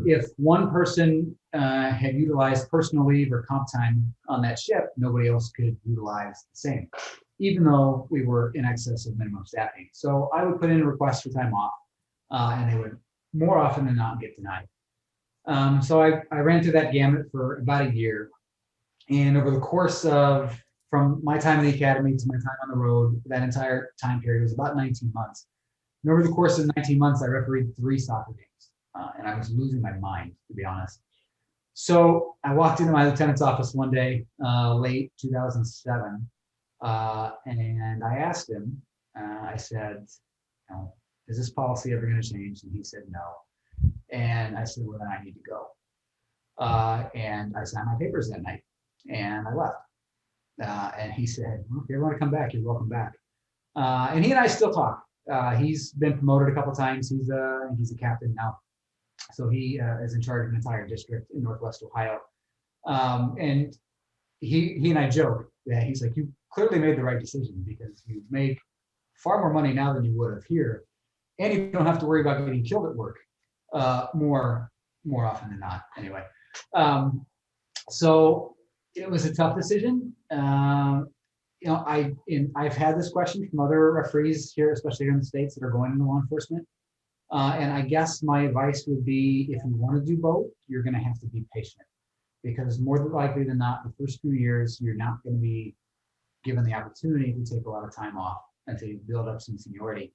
D: If one person had utilized personal leave or comp time on that shift, nobody else could utilize the same, even though we were in excess of minimum staffing. So I would put in a request for time off, and they would more often than not get denied. So I ran through that gamut for about a year. And over the course of, from my time in the academy to my time on the road, that entire time period was about 19 months. And over the course of 19 months, I refereed 3 soccer games, and I was losing my mind, to be honest. So I walked into my lieutenant's office one day, late 2007, and I asked him, I said, is this policy ever going to change? And he said, no. And I said, well, then I need to go. And I signed my papers that night and I left. And he said, well, if you ever want to come back, you're welcome back. And he and I still talk. He's been promoted a couple of times. He's a captain now. So he is in charge of an entire district in Northwest Ohio. And he and I joke that he's like, you clearly made the right decision because you make far more money now than you would have here. And you don't have to worry about getting killed at work more often than not, anyway. So it was a tough decision. You know, I've had this question from other referees here, especially here in the States, that are going into law enforcement. And I guess my advice would be, if you want to do both, you're going to have to be patient, because more likely than not, the first few years, you're not going to be given the opportunity to take a lot of time off and to build up some seniority.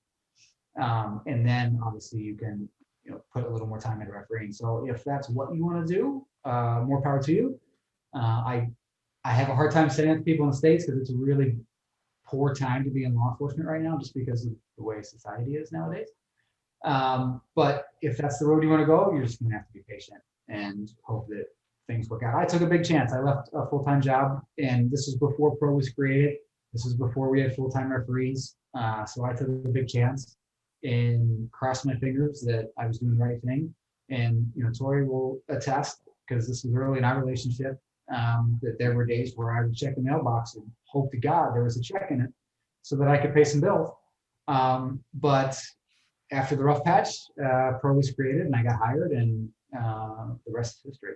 D: And then obviously you can, you know, put a little more time into refereeing. So if that's what you want to do, more power to you. I have a hard time saying that to people in the States because it's a really poor time to be in law enforcement right now, just because of the way society is nowadays. But if that's the road you want to go, you're just going to have to be patient and hope that things work out. I took a big chance. I left a full-time job, and this was before pro was created. This was before we had full-time referees. So I took a big chance and crossed my fingers that I was doing the right thing. And, you know, Tori will attest, because this was early in our relationship, that there were days where I would check the mailbox and hope to God there was a check in it so that I could pay some bills. But after the rough patch, pro was created and I got hired, and the rest is history.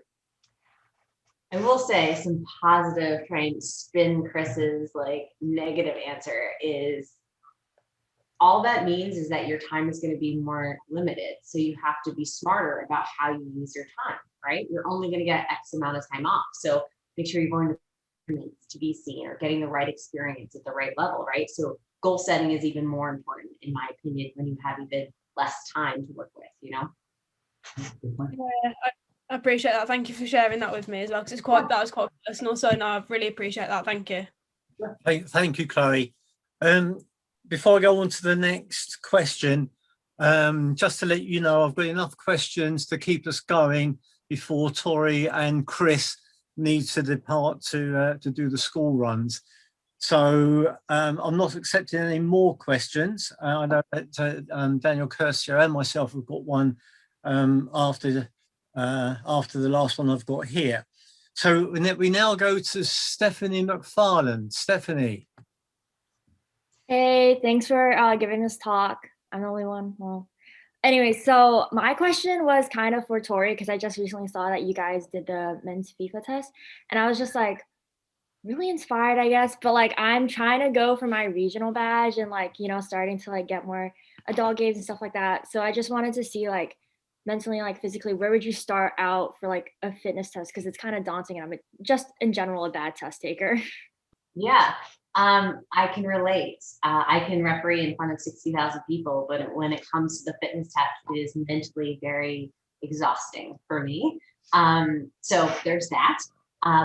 C: I will say some positive, trying to spin Chris's like negative answer is, all that means is that your time is going to be more limited. So you have to be smarter about how you use your time, right? You're only going to get X amount of time off. So make sure you're going to be seen or getting the right experience at the right level, right? So goal setting is even more important, in my opinion, when you have even less time to work with, you know?
H: Yeah, I appreciate that. Thank you for sharing that with me as well, because that was quite personal. So no, I really appreciate that. Thank you.
A: Thank you, Chloe. Before I go on to the next question, just to let you know, I've got enough questions to keep us going before Tori and Chris need to depart to do the school runs. So I'm not accepting any more questions. I know that Daniel Curcio and myself have got one after the last one I've got here. So we now go to Stephanie McFarland. Stephanie.
I: Hey, thanks for giving this talk. I'm the only one. Well, anyway, so my question was kind of for Tori, because I just recently saw that you guys did the men's FIFA test, and I was just like really inspired, I guess. But like, I'm trying to go for my regional badge and like, you know, starting to like get more adult games and stuff like that. So I just wanted to see like mentally, like physically, where would you start out for like a fitness test? Because it's kind of daunting, and I'm just in general a bad test taker.
C: Yeah. I can relate. I can referee in front of 60,000 people, but when it comes to the fitness test, it is mentally very exhausting for me. So there's that.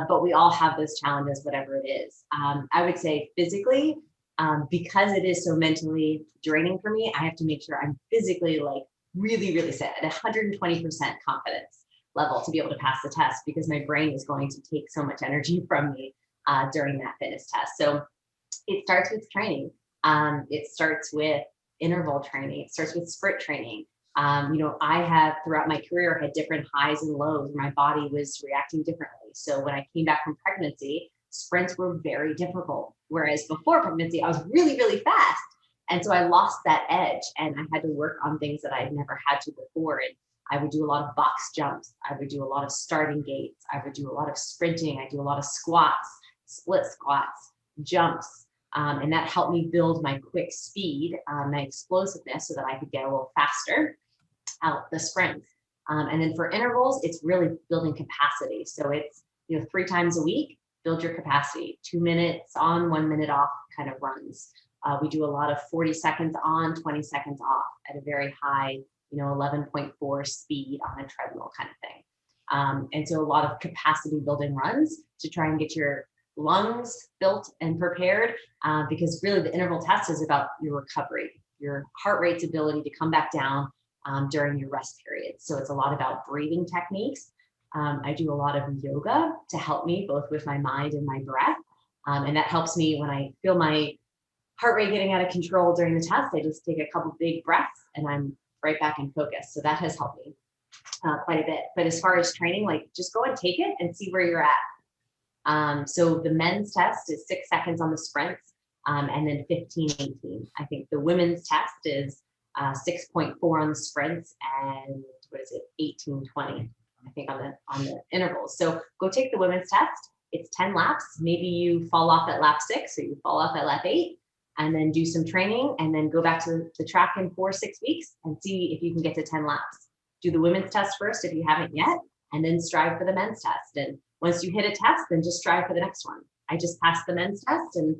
C: But we all have those challenges, whatever it is. I would say physically, because it is so mentally draining for me, I have to make sure I'm physically like really, really set at 120% confidence level to be able to pass the test, because my brain is going to take so much energy from me during that fitness test. So it starts with training. It starts with interval training. It starts with sprint training. You know, I have throughout my career had different highs and lows. My body was reacting differently. So when I came back from pregnancy, sprints were very difficult. Whereas before pregnancy, I was really, really fast. And so I lost that edge, and I had to work on things that I'd never had to before. And I would do a lot of box jumps. I would do a lot of starting gates. I would do a lot of sprinting. I do a lot of squats, split squats, jumps. And that helped me build my quick speed, my explosiveness, so that I could get a little faster out the sprints. And then for intervals, it's really building capacity. So it's, you know, 3 times a week, build your capacity, 2 minutes on, 1 minute off kind of runs. We do a lot of 40 seconds on, 20 seconds off at a very high, you know, 11.4 speed on a treadmill kind of thing. And so a lot of capacity building runs to try and get your lungs built and prepared, because really the interval test is about your recovery, your heart rate's ability to come back down during your rest period. So it's a lot about breathing techniques. I do a lot of yoga to help me both with my mind and my breath. And that helps me when I feel my heart rate getting out of control during the test. I just take a couple big breaths and I'm right back in focus. So that has helped me. quite a bit. But as far as training, like just go and take it and see where you're at. So the men's test is 6 seconds on the sprints, and then 15-18. I think the women's test is 6.4 on the sprints and 18-20. I think on the intervals. So go take the women's test. It's 10 laps. Maybe you fall off at lap 6, or you fall off at lap 8, and then do some training, and then go back to the track in 4 or 6 weeks and see if you can get to 10 laps. Do the women's test first if you haven't yet, and then strive for the men's test. And once you hit a test, then just strive for the next one. I just passed the men's test, and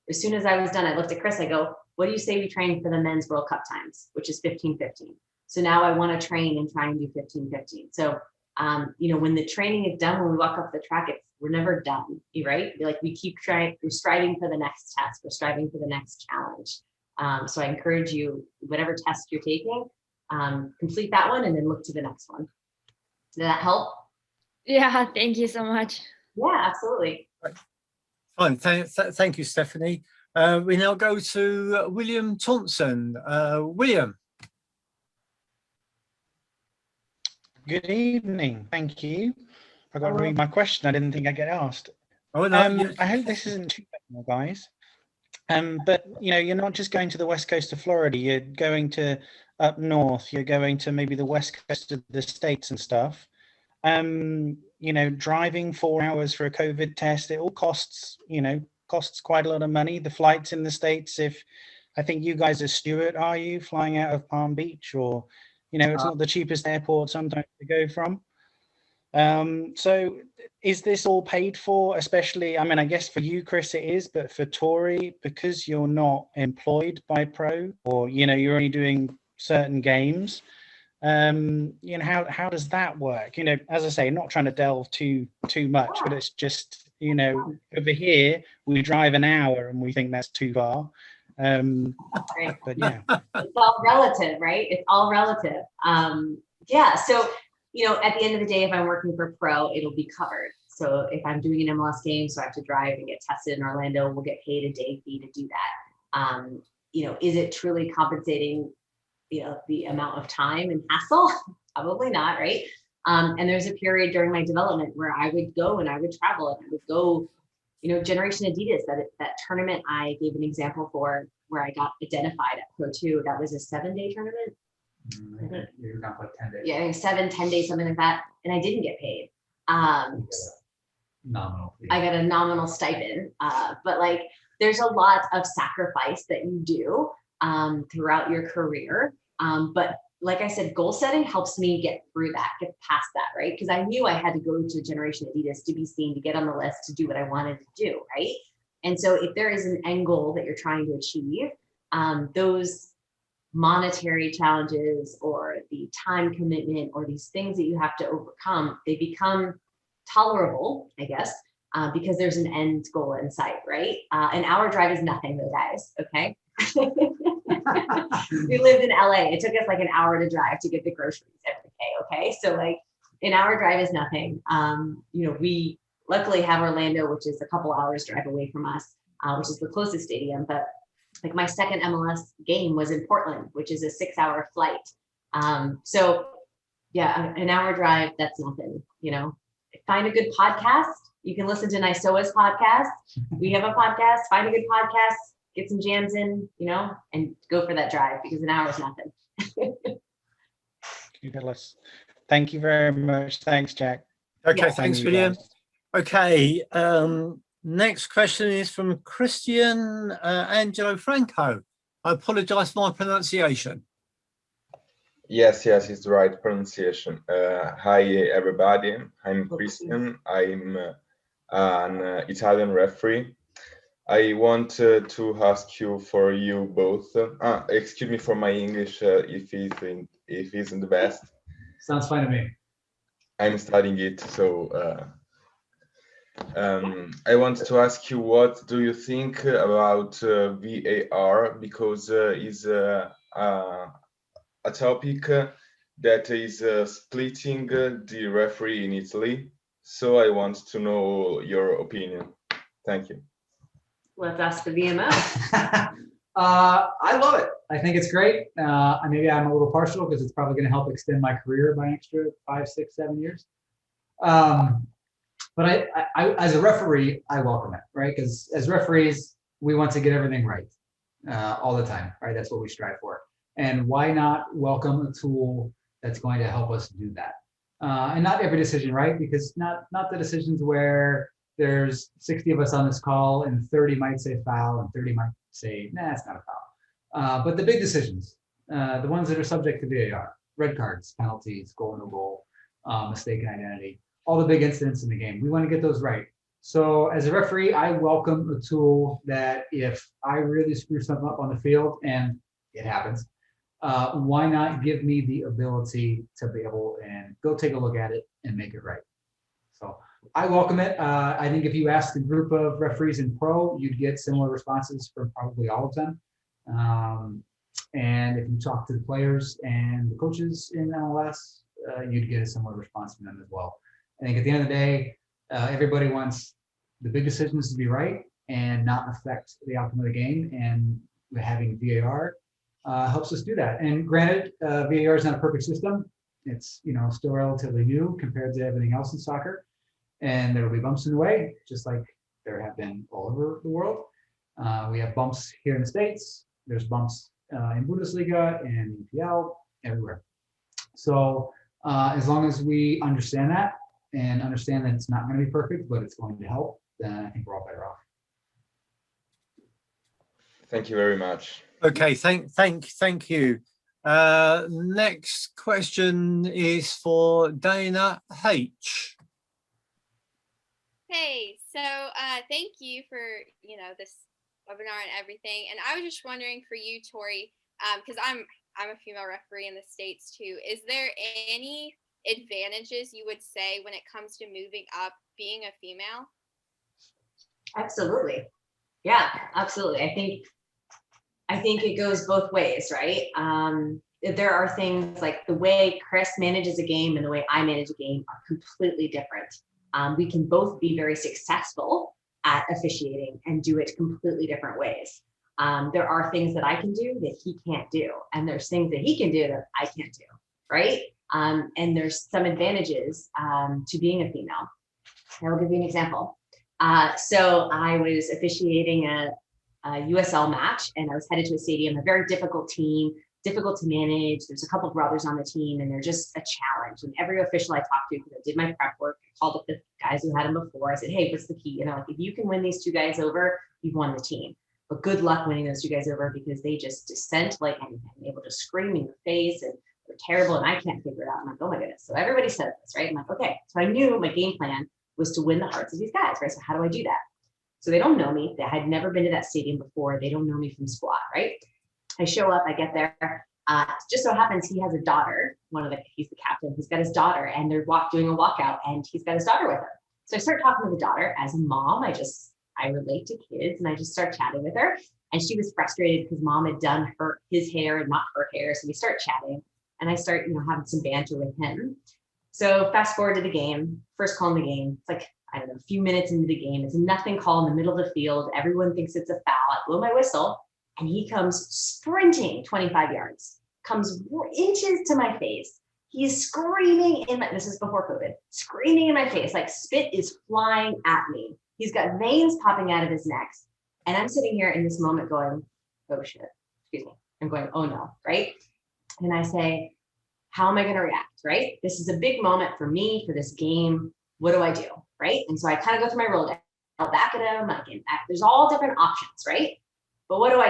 C: as soon as I was done, I looked at Chris. I go, "What do you say we train for the men's World Cup times, which is 15-15?" So now I want to train and try and do 15-15. So when the training is done, when we walk off the track, we're never done, right? Like we keep trying, we're striving for the next test, we're striving for the next challenge. So I encourage you, whatever test you're taking, complete that one and then look to the next one. Did that help?
I: Yeah, thank you so much.
C: Yeah, absolutely.
A: Fine, thank you, Stephanie. We now go to William Thompson. William.
J: Good evening. Thank you. I got to read my question. I didn't think I'd get asked.
A: Oh, no,
J: I hope this isn't too bad, guys. But you're not just going to the west coast of Florida. You're going to up north. You're going to maybe the west coast of the States and stuff. Driving 4 hours for a COVID test, it all costs quite a lot of money. The flights in the States, I think you guys are Stewart, are you flying out of Palm Beach, or it's not the cheapest airport sometimes to go from. So is this all paid for? Especially, I guess for you, Chris, it is, but for Tori, because you're not employed by Pro, or you're only doing certain games. How does that work? As I say, not trying to delve too much, but it's just over here we drive an hour and we think that's too far. But yeah,
C: it's all relative, right? It's all relative. So at the end of the day, if I'm working for Pro, it'll be covered. So if I'm doing an MLS game, so I have to drive and get tested in Orlando, we'll get paid a day fee to do that. Is it truly compensating the amount of time and hassle? Probably not, right? And there's a period during my development where I would go and I would travel and I would go, Generation Adidas, that tournament I gave an example for, where I got identified at Pro 2. That was a 7-day tournament.
D: You're not like 10 days.
C: Yeah, 7-10 days, something like that. And I didn't get paid.
D: Nominal fee.
C: I got a nominal stipend. But there's a lot of sacrifice that you do throughout your career. But like I said, goal setting helps me get past that, right? Because I knew I had to go to Generation Adidas to be seen, to get on the list, to do what I wanted to do, right? And so if there is an end goal that you're trying to achieve, those monetary challenges or the time commitment or these things that you have to overcome, they become tolerable, I guess, because there's an end goal in sight, right? An hour drive is nothing though, guys, okay? We lived in LA. It took us like an hour to drive to get the groceries every day. Okay. So an hour drive is nothing. We luckily have Orlando, which is a couple hours drive away from us, which is the closest stadium. But my second MLS game was in Portland, which is a 6-hour flight. So yeah, an hour drive, that's nothing, Find a good podcast. You can listen to NISOA's podcast. We have a podcast. Find a good podcast. Get some jams in, and go for that drive, because an hour is nothing.
J: Thank you very much. Thanks, Jack.
A: Okay,
C: Yeah.
A: thanks, William. Okay, next question is from Christian Angelo Franco. I apologize for my pronunciation.
K: Yes, it's the right pronunciation. Hi, everybody. I'm Christian. I'm an Italian referee. I want to ask you both. Excuse me for my English if it isn't the best.
D: Sounds fine to me.
K: I'm studying it, so I want to ask you, what do you think about VAR, because it's a topic that is splitting the referee in Italy. So I want to know your opinion. Thank you.
C: Let's ask the VMO.
D: I love it. I think it's great. Maybe I'm a little partial because it's probably going to help extend my career by an extra 5, 6, 7 years. But I, as a referee, I welcome it, right? Because as referees, we want to get everything right all the time, right? That's what we strive for. And why not welcome a tool that's going to help us do that? And not every decision, right? Because not the decisions where there's 60 of us on this call and 30 might say foul and 30 might say, nah, it's not a foul. But the big decisions, the ones that are subject to VAR, red cards, penalties, goal, no goal, mistaken identity, all the big incidents in the game. We want to get those right. So as a referee, I welcome a tool that if I really screw something up on the field, and it happens, why not give me the ability to be able and go take a look at it and make it right? So I welcome it. I think if you asked a group of referees in pro, you'd get similar responses from probably all of them. And if you talk to the players and the coaches in MLS, you'd get a similar response from them as well. I think at the end of the day, everybody wants the big decisions to be right and not affect the outcome of the game. And having VAR helps us do that. And granted, VAR is not a perfect system. It's still relatively new compared to everything else in soccer. And there will be bumps in the way, just like there have been all over the world. We have bumps here in the States. There's bumps in Bundesliga and EPL, everywhere. So as long as we understand that and understand that it's not going to be perfect, but it's going to help, then I think we're all better off.
K: Thank you very much.
A: Okay, thank you. Next question is for Dana H.
L: Hey, so thank you for this webinar and everything. And I was just wondering for you, Tori, because I'm a female referee in the States too. Is there any advantages you would say when it comes to moving up being a female?
C: Absolutely. Yeah, absolutely. I think it goes both ways, right? There are things like the way Chris manages a game and the way I manage a game are completely different. We can both be very successful at officiating and do it completely different ways. There are things that I can do that he can't do, and there's things that he can do that I can't do, right? And there's some advantages to being a female. I'll give you an example. So I was officiating a USL match, and I was headed to a stadium, a very difficult team, difficult to manage. There's a couple of brothers on the team, and they're just a challenge. And every official I talked to, because I did my prep work, I called up the guys who had them before. I said, hey, what's the key? If you can win these 2 guys over, you've won the team. But good luck winning those 2 guys over, because they just dissent like anything. They will just scream in your face, and they're terrible, and I can't figure it out. I'm like, oh my goodness. So everybody says this, right? I'm like, okay. So I knew my game plan was to win the hearts of these guys, right? So how do I do that? So they don't know me. They had never been to that stadium before. They don't know me from squat, right? I show up, I get there. Just so happens he has a daughter. He's the captain. He's got his daughter, and they're doing a walkout, and he's got his daughter with him. So I start talking to the daughter. As a mom, I relate to kids, and I just start chatting with her. And she was frustrated because mom had done his hair and not her hair. So we start chatting, and I start, having some banter with him. So fast forward to the game, first call in the game. It's like, I don't know, a few minutes into the game. It's a nothing call in the middle of the field. Everyone thinks it's a foul. I blow my whistle, and he comes sprinting 25 yards, comes inches to my face. He's screaming this is before COVID, screaming in my face, like spit is flying at me. He's got veins popping out of his neck. And I'm sitting here in this moment going, oh shit, excuse me. I'm going, oh no, right? And I say, how am I going to react, right? This is a big moment for me, for this game. What do I do, right? And so I kind of go through my Rolodex. I'll back at him. There's all different options, right? But what do?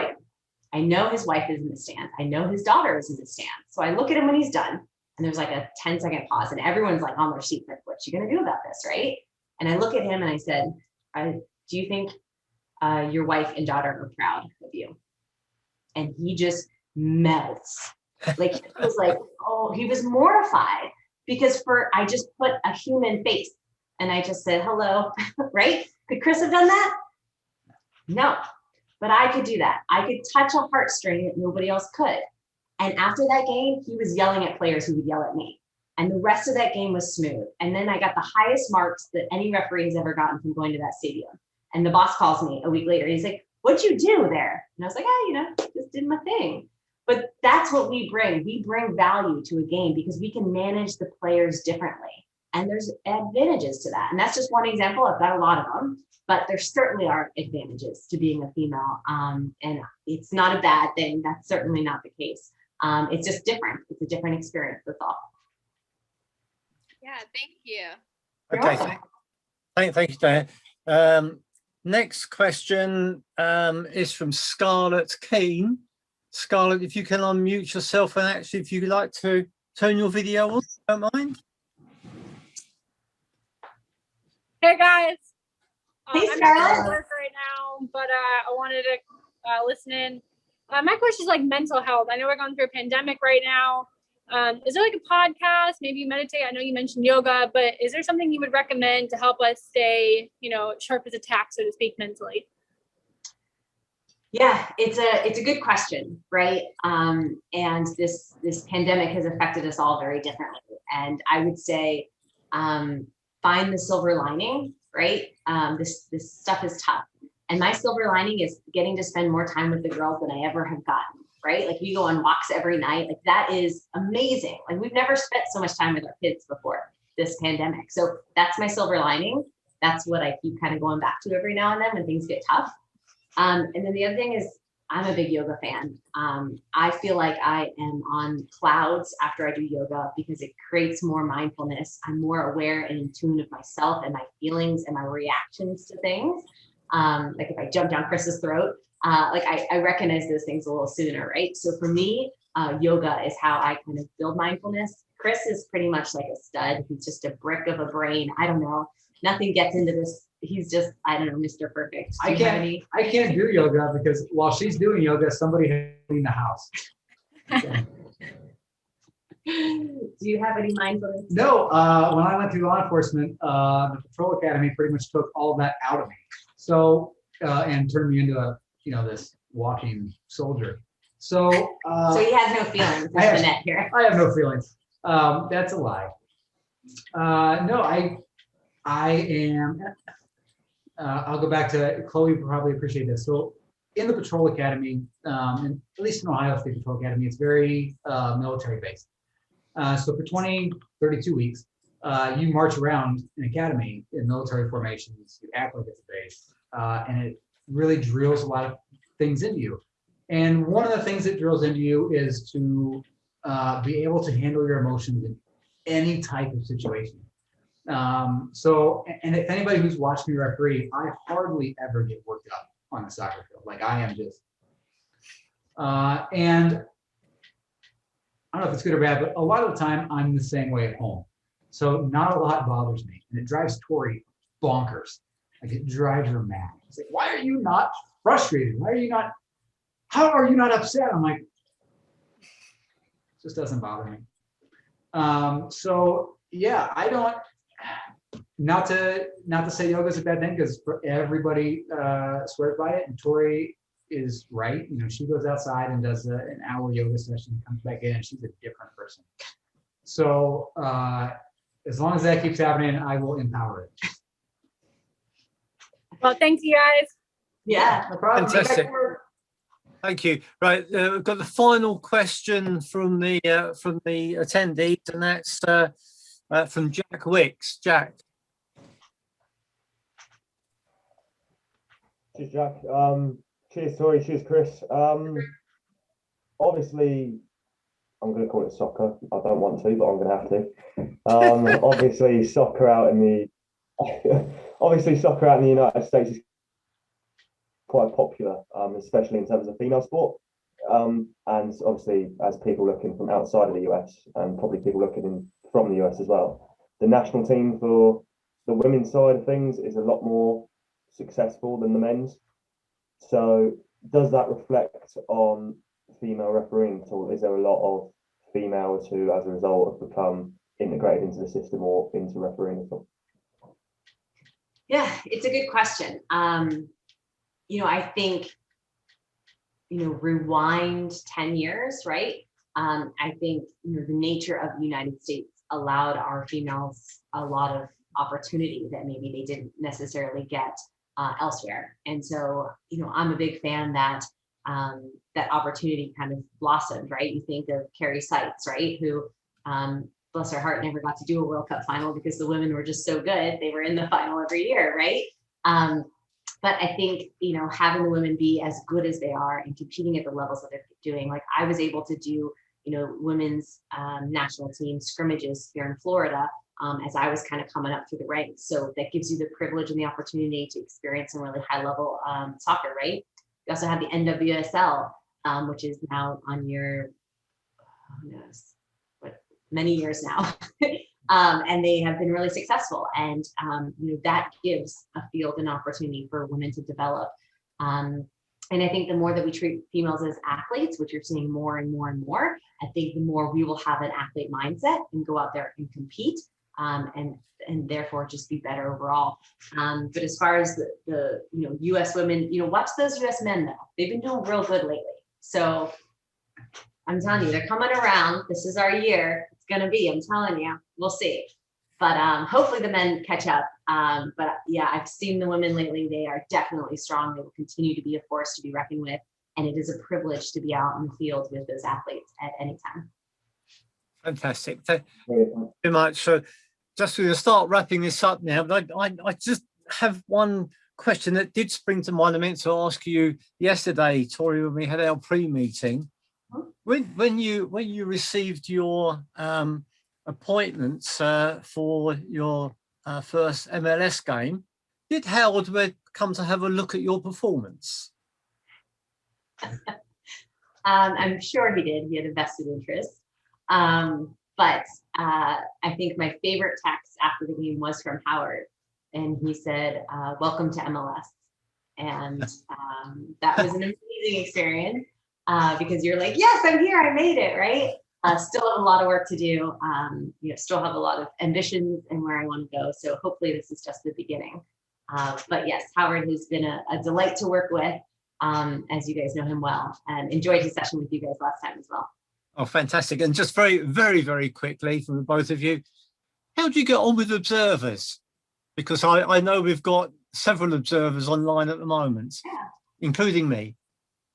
C: I know his wife is in the stands. I know his daughter is in the stands. So I look at him when he's done, and there's like a 10-second pause, and everyone's like on their seat, like, what you going to do about this, right? And I look at him and I said, do you think your wife and daughter are proud of you? And he just melts. Like, he was like, oh, he was mortified because I just put a human face and I just said, hello, right? Could Chris have done that? No, but I could do that. I could touch a heartstring that nobody else could. And after that game, he was yelling at players who would yell at me. And the rest of that game was smooth. And then I got the highest marks that any referee has ever gotten from going to that stadium. And the boss calls me a week later. He's like, what'd you do there? And I was like, just did my thing. But that's what we bring. We bring value to a game because we can manage the players differently. And there's advantages to that. And that's just one example. I've got a lot of them, but there certainly are advantages to being a female. And it's not a bad thing. That's certainly not the case. It's just different. It's a different experience, that's all.
L: Yeah, thank you.
A: Okay, thank you, Diane. Next question is from Scarlett Keane. Scarlett, if you can unmute yourself, and actually, if you'd like to turn your video on, don't mind.
M: Hey guys.
C: Hey,
M: I'm
C: Scarlett.
M: at work right now, but I wanted to listen in. My question is like mental health. I know we're going through a pandemic right now. Is there like a podcast? Maybe you meditate. I know you mentioned yoga, but is there something you would recommend to help us stay, sharp as a tack, so to speak, mentally?
C: Yeah, it's a good question, right? And this pandemic has affected us all very differently. And I would say find the silver lining, right? This stuff is tough. And my silver lining is getting to spend more time with the girls than I ever have gotten, right? Like we go on walks every night. Like that is amazing. Like we've never spent so much time with our kids before this pandemic. So that's my silver lining. That's what I keep kind of going back to every now and then when things get tough. And then the other thing is I'm a big yoga fan. I feel like I am on clouds after I do yoga because it creates more mindfulness. I'm more aware and in tune of myself and my feelings and my reactions to things. Like if I jump down Chris's throat, I recognize those things a little sooner, right? So for me, yoga is how I kind of build mindfulness. Chris is pretty much like a stud. He's just a brick of a brain. I don't know. Nothing gets into this. He's just, I don't know, Mr. Perfect.
D: I can't do yoga because while she's doing yoga, somebody has to clean the house.
C: Do you have any mindfulness?
D: No, when I went through law enforcement, the patrol academy pretty much took all that out of me. So, and turned me into a, this walking soldier. So
C: he has no feelings.
D: I have no feelings. That's a lie. No, I am, I'll go back to, Chloe will probably appreciate this. So in the patrol academy, and at least in Ohio State Patrol Academy, it's very military based. So for 32 weeks, you march around an academy in military formations, you act like it's a base, and it really drills a lot of things into you. And one of the things it drills into you is to be able to handle your emotions in any type of situation. And if anybody who's watched me referee, I hardly ever get worked up on the soccer field. Like I am just, and I don't know if it's good or bad, but a lot of the time I'm the same way at home. So not a lot bothers me, and it drives Tori bonkers. Like it drives her mad. It's like, why are you not frustrated? How are you not upset? I'm like, it just doesn't bother me. So yeah, I don't, not to say yoga is a bad thing because everybody swears by it, and Tori is right. She goes outside and does an hour yoga session, comes back in, and she's a different person. So as long as that keeps happening, I will empower it.
M: Well, thanks you guys.
C: Yeah, no problem.
A: Fantastic. Thank you. Right, we've got the final question from the attendees, and that's from Jack Wicks. Jack.
N: Cheers, Jack. Cheers, Tori. Cheers, Chris. Obviously, I'm going to call it soccer. I don't want to, but I'm going to have to. Obviously, soccer out in the United States is quite popular, especially in terms of female sport. And obviously, as people looking from outside of the US, and probably people looking from the US as well, the national team for the women's side of things is a lot more successful than the men's. So does that reflect on female refereeing at all? Is there a lot of females who, as a result, have become integrated into the system or into refereeing at all?
C: Yeah, it's a good question. I think, rewind 10 years, right? I think, the nature of the United States allowed our females a lot of opportunity that maybe they didn't necessarily get elsewhere. And so, I'm a big fan that that opportunity kind of blossomed, right? You think of Carrie Seitz, right? Who, bless her heart, never got to do a World Cup final because the women were just so good. They were in the final every year, right? But I think, having the women be as good as they are and competing at the levels that they're doing, like I was able to do, women's national team scrimmages here in Florida as I was kind of coming up through the ranks. So that gives you the privilege and the opportunity to experience some really high level soccer, right? You also have the NWSL, which is now on your, who knows, many years now. And they have been really successful. And, that gives a field an opportunity for women to develop. And I think the more that we treat females as athletes, which you're seeing more and more and more, I think the more we will have an athlete mindset and go out there and compete, and therefore just be better overall. But as far as the U.S. women, watch those U.S. men though. They've been doing real good lately. So I'm telling you, they're coming around. This is our year. It's gonna be. I'm telling you. We'll see. But hopefully the men catch up. But yeah, I've seen the women lately. They are definitely strong. They will continue to be a force to be reckoned with. And it is a privilege to be out in the field with those athletes at any time.
A: Fantastic. Thank you very much. So just to start wrapping this up now, but I just have one question that did spring to mind. I meant to ask you yesterday, Tori, when we had our pre-meeting. When you received your appointments for your first MLS game, did Howard come to have a look at your performance?
C: I'm sure he did. He had a vested interest. But I think my favorite text after the game was from Howard. And he said, welcome to MLS. And that was an amazing experience because you're like, yes, I'm here. I made it, right? Still have a lot of work to do. Still have a lot of ambitions and where I want to go. So hopefully this is just the beginning. But yes, Howard has been a delight to work with, as you guys know him well, and enjoyed his session with you guys last time as well.
A: Oh, fantastic. And just very, very, very quickly from both of you, how do you get on with observers? Because I know we've got several observers online at the moment, including me.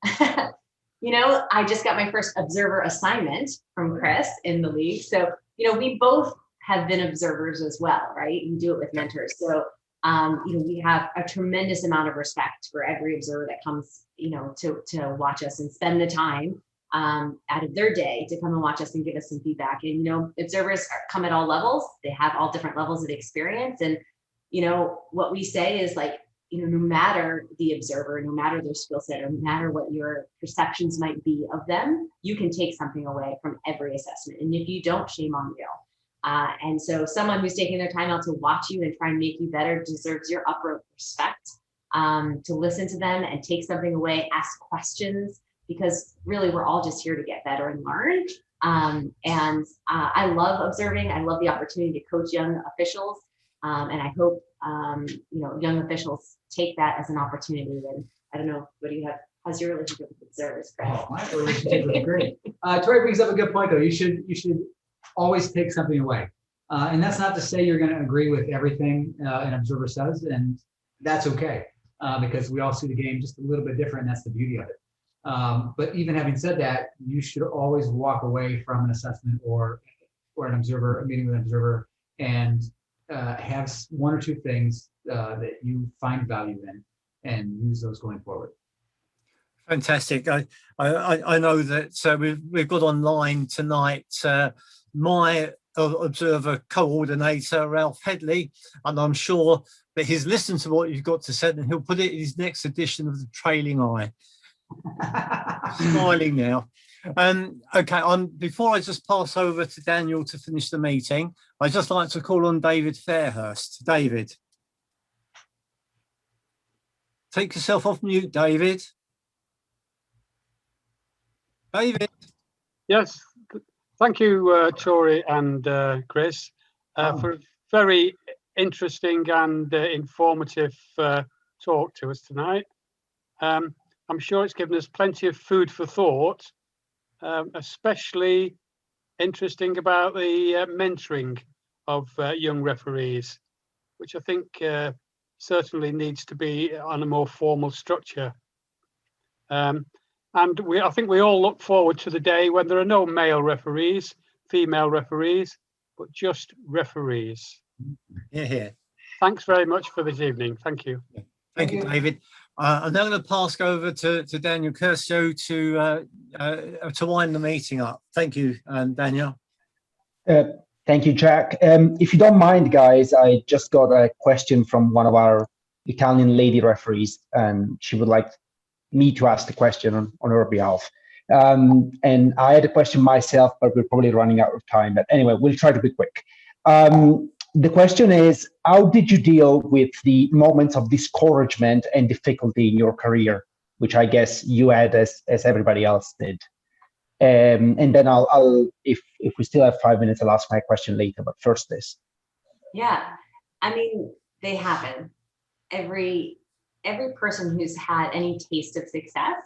C: I just got my first observer assignment from Chris in the league. So, we both have been observers as well, right? You do it with mentors. So, we have a tremendous amount of respect for every observer that comes, to watch us and spend the time out of their day to come and watch us and give us some feedback. And, observers come at all levels. They have all different levels of experience. And, what we say is like, no matter the observer, no matter their skill set, or no matter what your perceptions might be of them, you can take something away from every assessment. And if you don't, shame on you. And so someone who's taking their time out to watch you and try and make you better deserves your upper respect, to listen to them and take something away, ask questions, because really we're all just here to get better and learn. And I love observing. I love the opportunity to coach young officials. And I hope, young officials take that as an opportunity. And I don't know, what do you have? How's your relationship with observers, Chris?
D: Oh, my relationship is great. Tori brings up a good point, though. You should always take something away. And that's not to say you're going to agree with everything an observer says, and that's okay, because we all see the game just a little bit different, and that's the beauty of it. But even having said that, you should always walk away from an assessment or an observer, a meeting with an observer, and have one or two things that you find value in and use those going forward.
A: Fantastic. I know that we've got online tonight my observer coordinator, Ralph Headley, and I'm sure that he's listened to what you've got to say and he'll put it in his next edition of the Trailing Eye. Smiling now. Okay, before I just pass over to Daniel to finish the meeting, I'd just like to call on David Fairhurst. David. Take yourself off mute, David. David.
O: Yes, thank you, Tori and Chris, for a very interesting and informative talk to us tonight. I'm sure it's given us plenty of food for thought, especially interesting about the mentoring of young referees, which I think certainly needs to be on a more formal structure. And I think we all look forward to the day when there are no male referees, female referees, but just referees.
A: Yeah.
O: Thanks very much for this evening. Thank you.
A: Thank you, David. I'm now going to pass over to Daniel Curcio to wind the meeting up. Thank you, Daniel.
B: Thank you, Jack. If you don't mind, guys, I just got a question from one of our Italian lady referees, and she would like me to ask the question on her behalf. And I had a question myself, but we're probably running out of time. But anyway, we'll try to be quick. The question is, how did you deal with the moments of discouragement and difficulty in your career, which I guess you had as everybody else did? And then I'll if we still have 5 minutes, I'll ask my question later. But first, this.
C: Yeah, I mean, they happen. Every person who's had any taste of success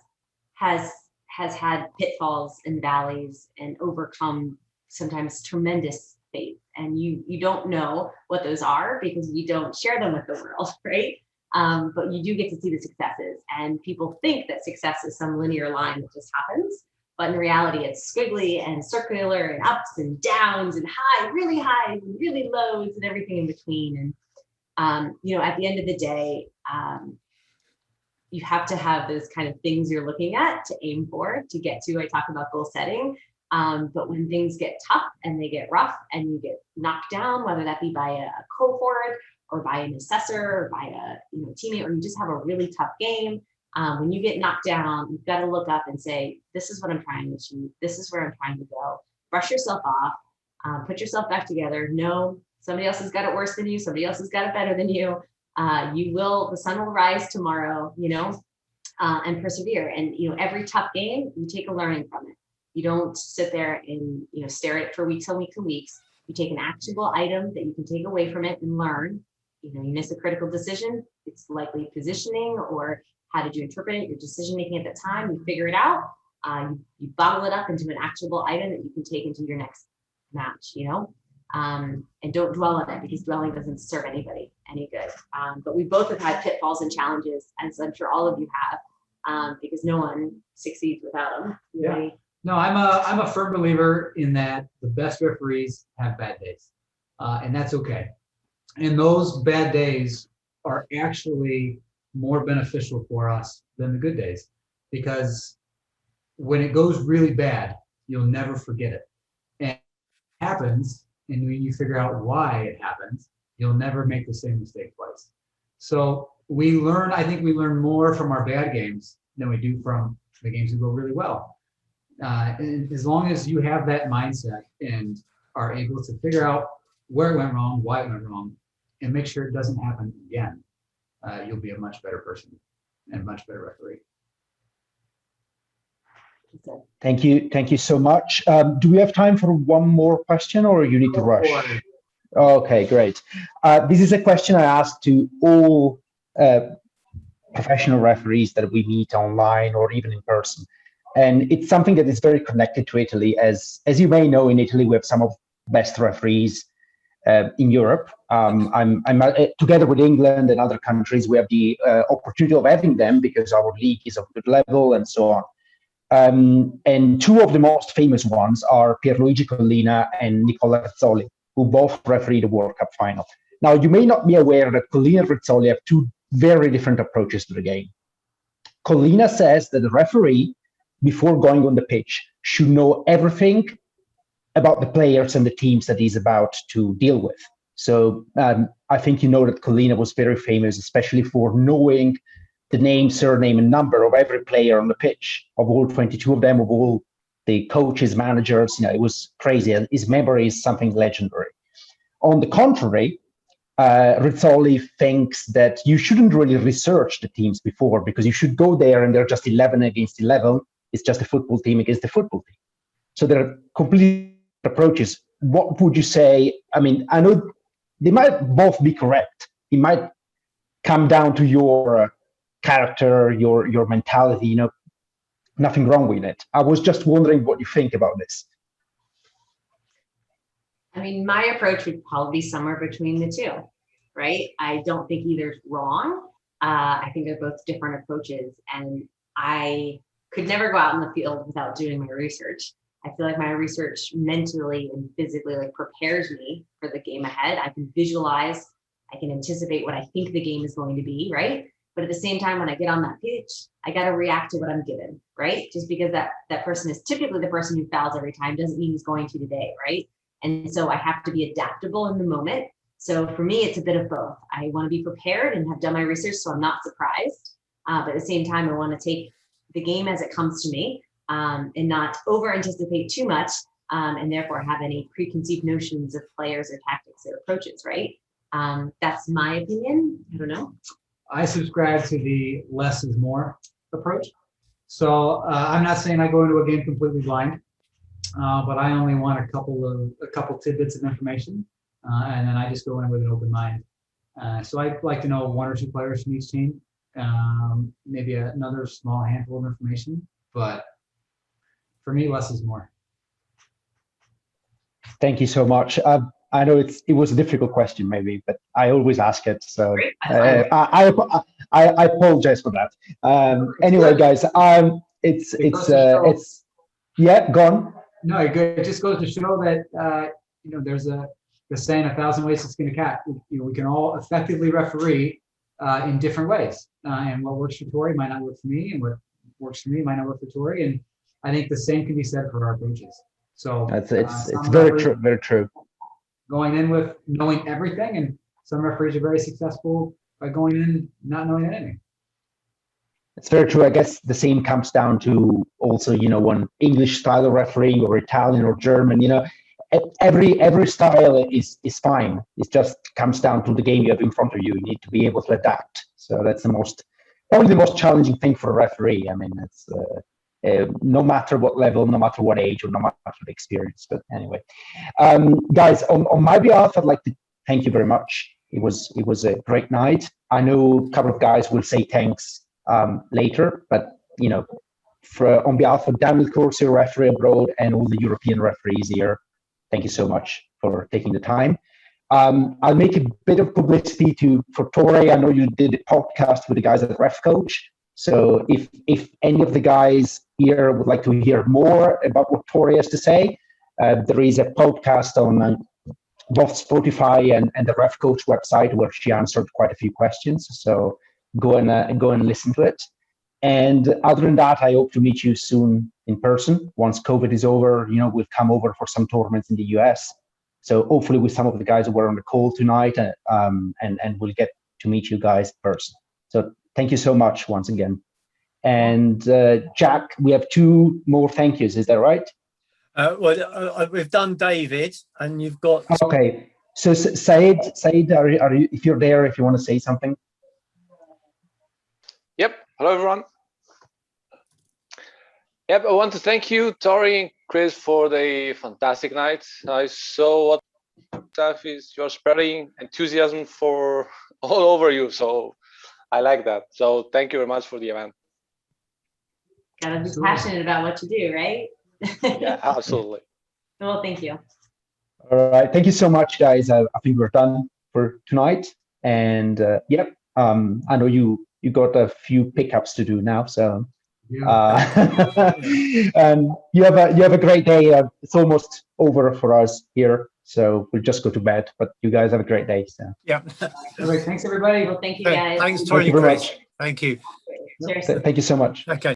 C: has had pitfalls and valleys and overcome sometimes tremendous faith. And you don't know what those are because you don't share them with the world, right? But you do get to see the successes, and people think that success is some linear line that just happens. But in reality, it's squiggly and circular and ups and downs and really highs and really lows and everything in between. And, at the end of the day, you have to have those kind of things you're looking at to aim for, to get to. I talk about goal setting. But when things get tough and they get rough and you get knocked down, whether that be by a cohort or by an assessor or by a teammate, or you just have a really tough game, when you get knocked down, you've got to look up and say, this is what I'm trying to achieve. This is where I'm trying to go. Brush yourself off, put yourself back together. No, somebody else has got it worse than you. Somebody else has got it better than you. The sun will rise tomorrow, and persevere. And, every tough game, you take a learning from it. You don't sit there and, stare at it for weeks and weeks and weeks. You take an actionable item that you can take away from it and learn. You miss a critical decision, it's likely positioning or how did you interpret it, your decision making at the time, you figure it out, you bottle it up into an actionable item that you can take into your next match, and don't dwell on it, because dwelling doesn't serve anybody any good. But we both have had pitfalls and challenges, as I'm sure all of you have, because no one succeeds without them.
D: Yeah. No, I'm a firm believer in that the best referees have bad days, and that's okay. And those bad days are actually more beneficial for us than the good days, because when it goes really bad, you'll never forget it. And it happens, and when you figure out why it happens, you'll never make the same mistake twice. So I think we learn more from our bad games than we do from the games that go really well. And as long as you have that mindset and are able to figure out where it went wrong, why it went wrong, and make sure it doesn't happen again, you'll be a much better person and a much better referee.
B: Thank you so much. Do we have time for one more question, or you need to rush? Okay, great. This is a question I asked to all professional referees that we meet online or even in person. And it's something that is very connected to Italy. As you may know, in Italy, we have some of the best referees in Europe. I'm together with England and other countries, we have the opportunity of having them because our league is of good level and so on. And two of the most famous ones are Pierluigi Collina and Nicola Rizzoli, who both refereed the World Cup final. Now, you may not be aware that Collina and Rizzoli have two very different approaches to the game. Collina says that the referee, before going on the pitch, should know everything about the players and the teams that he's about to deal with. So I think you know that Collina was very famous, especially for knowing the name, surname, and number of every player on the pitch, of all 22 of them, of all the coaches, managers. It was crazy. His memory is something legendary. On the contrary, Rizzoli thinks that you shouldn't really research the teams before, because you should go there and they're just 11 against 11. It's just a football team against the football team. So there are completely approaches. What would you say? I mean, I know they might both be correct. It might come down to your character, your mentality, nothing wrong with it. I was just wondering what you think about this.
C: I mean, my approach would probably be somewhere between the two. right? I don't think either's wrong. I think they're both different approaches, and I could never go out in the field without doing my research. I feel like my research mentally and physically like prepares me for the game ahead. I can visualize, I can anticipate what I think the game is going to be, right? But at the same time, when I get on that pitch, I got to react to what I'm given, right? Just because that person is typically the person who fouls every time doesn't mean he's going to today, right? And so I have to be adaptable in the moment. So for me, it's a bit of both. I want to be prepared and have done my research so I'm not surprised. But at the same time, I want to take the game as it comes to me and not over anticipate too much and therefore have any preconceived notions of players or tactics or approaches, right? That's my opinion. I don't know.
D: I subscribe to the less is more approach. So I'm not saying I go into a game completely blind, but I only want a couple tidbits of information, and then I just go in with an open mind. So I'd like to know one or two players from each team, maybe another small handful of information, but for me, less is more.
B: Thank you so much. I know it was a difficult question, maybe, but I always ask it. So I apologize for that. Anyway, guys, it's yeah, gone.
D: No, it just goes to show that there's the saying 1,000 ways to skin a cat. We can all effectively referee in different ways, and what works for Tori might not work for me, and what works for me might not work for Tori. And I think the same can be said for our approaches. So
B: it's very true, very true.
D: Going in with knowing everything, and some referees are very successful by going in not knowing anything.
B: It's very true. I guess the same comes down to also, one English style of refereeing or Italian or German. Every style is fine. It just comes down to the game you have in front of you. You need to be able to adapt. So that's probably the most challenging thing for a referee. I mean, it's no matter what level, no matter what age, or no matter the experience. But anyway, guys, on my behalf, I'd like to thank you very much. It was a great night. I know a couple of guys will say thanks later, but on behalf of Daniel Corsi, referee abroad, and all the European referees here, thank you so much for taking the time. I'll make a bit of publicity for Tori. I know you did a podcast with the guys at Ref Coach. So if any of the guys here would like to hear more about what Tori has to say, there is a podcast on both Spotify and the Ref Coach website where she answered quite a few questions. So go and listen to it. And other than that, I hope to meet you soon in person. Once COVID is over, we'll come over for some tournaments in the US. So hopefully with some of the guys who were on the call tonight, and we'll get to meet you guys in person. So thank you so much once again. And Jack, we have two more thank yous. Is that right?
A: We've done David, and you've got.
B: Okay. So Said, are you, if you're there, if you want to say something?
P: Yep. Hello, everyone. Yep. I want to thank you, Tori and Chris, for the fantastic night. I saw what stuff you're spreading enthusiasm for all over you. So I like that. So thank you very much for the event.
C: Gotta be passionate about what you do, right?
P: Yeah, absolutely.
C: Well, thank you.
B: All right. Thank you so much, guys. I think we're done for tonight. And yep, I know you got a few pickups to do now. So and you have a great day. It's almost over for us here. So we'll just go to bed, but you guys have a great day. So
A: yeah.
D: All right, thanks everybody.
C: Well, thank you guys.
A: Thanks, Tori and Chris. Thank you.
C: Cheers.
B: Thank you so much.
A: Okay.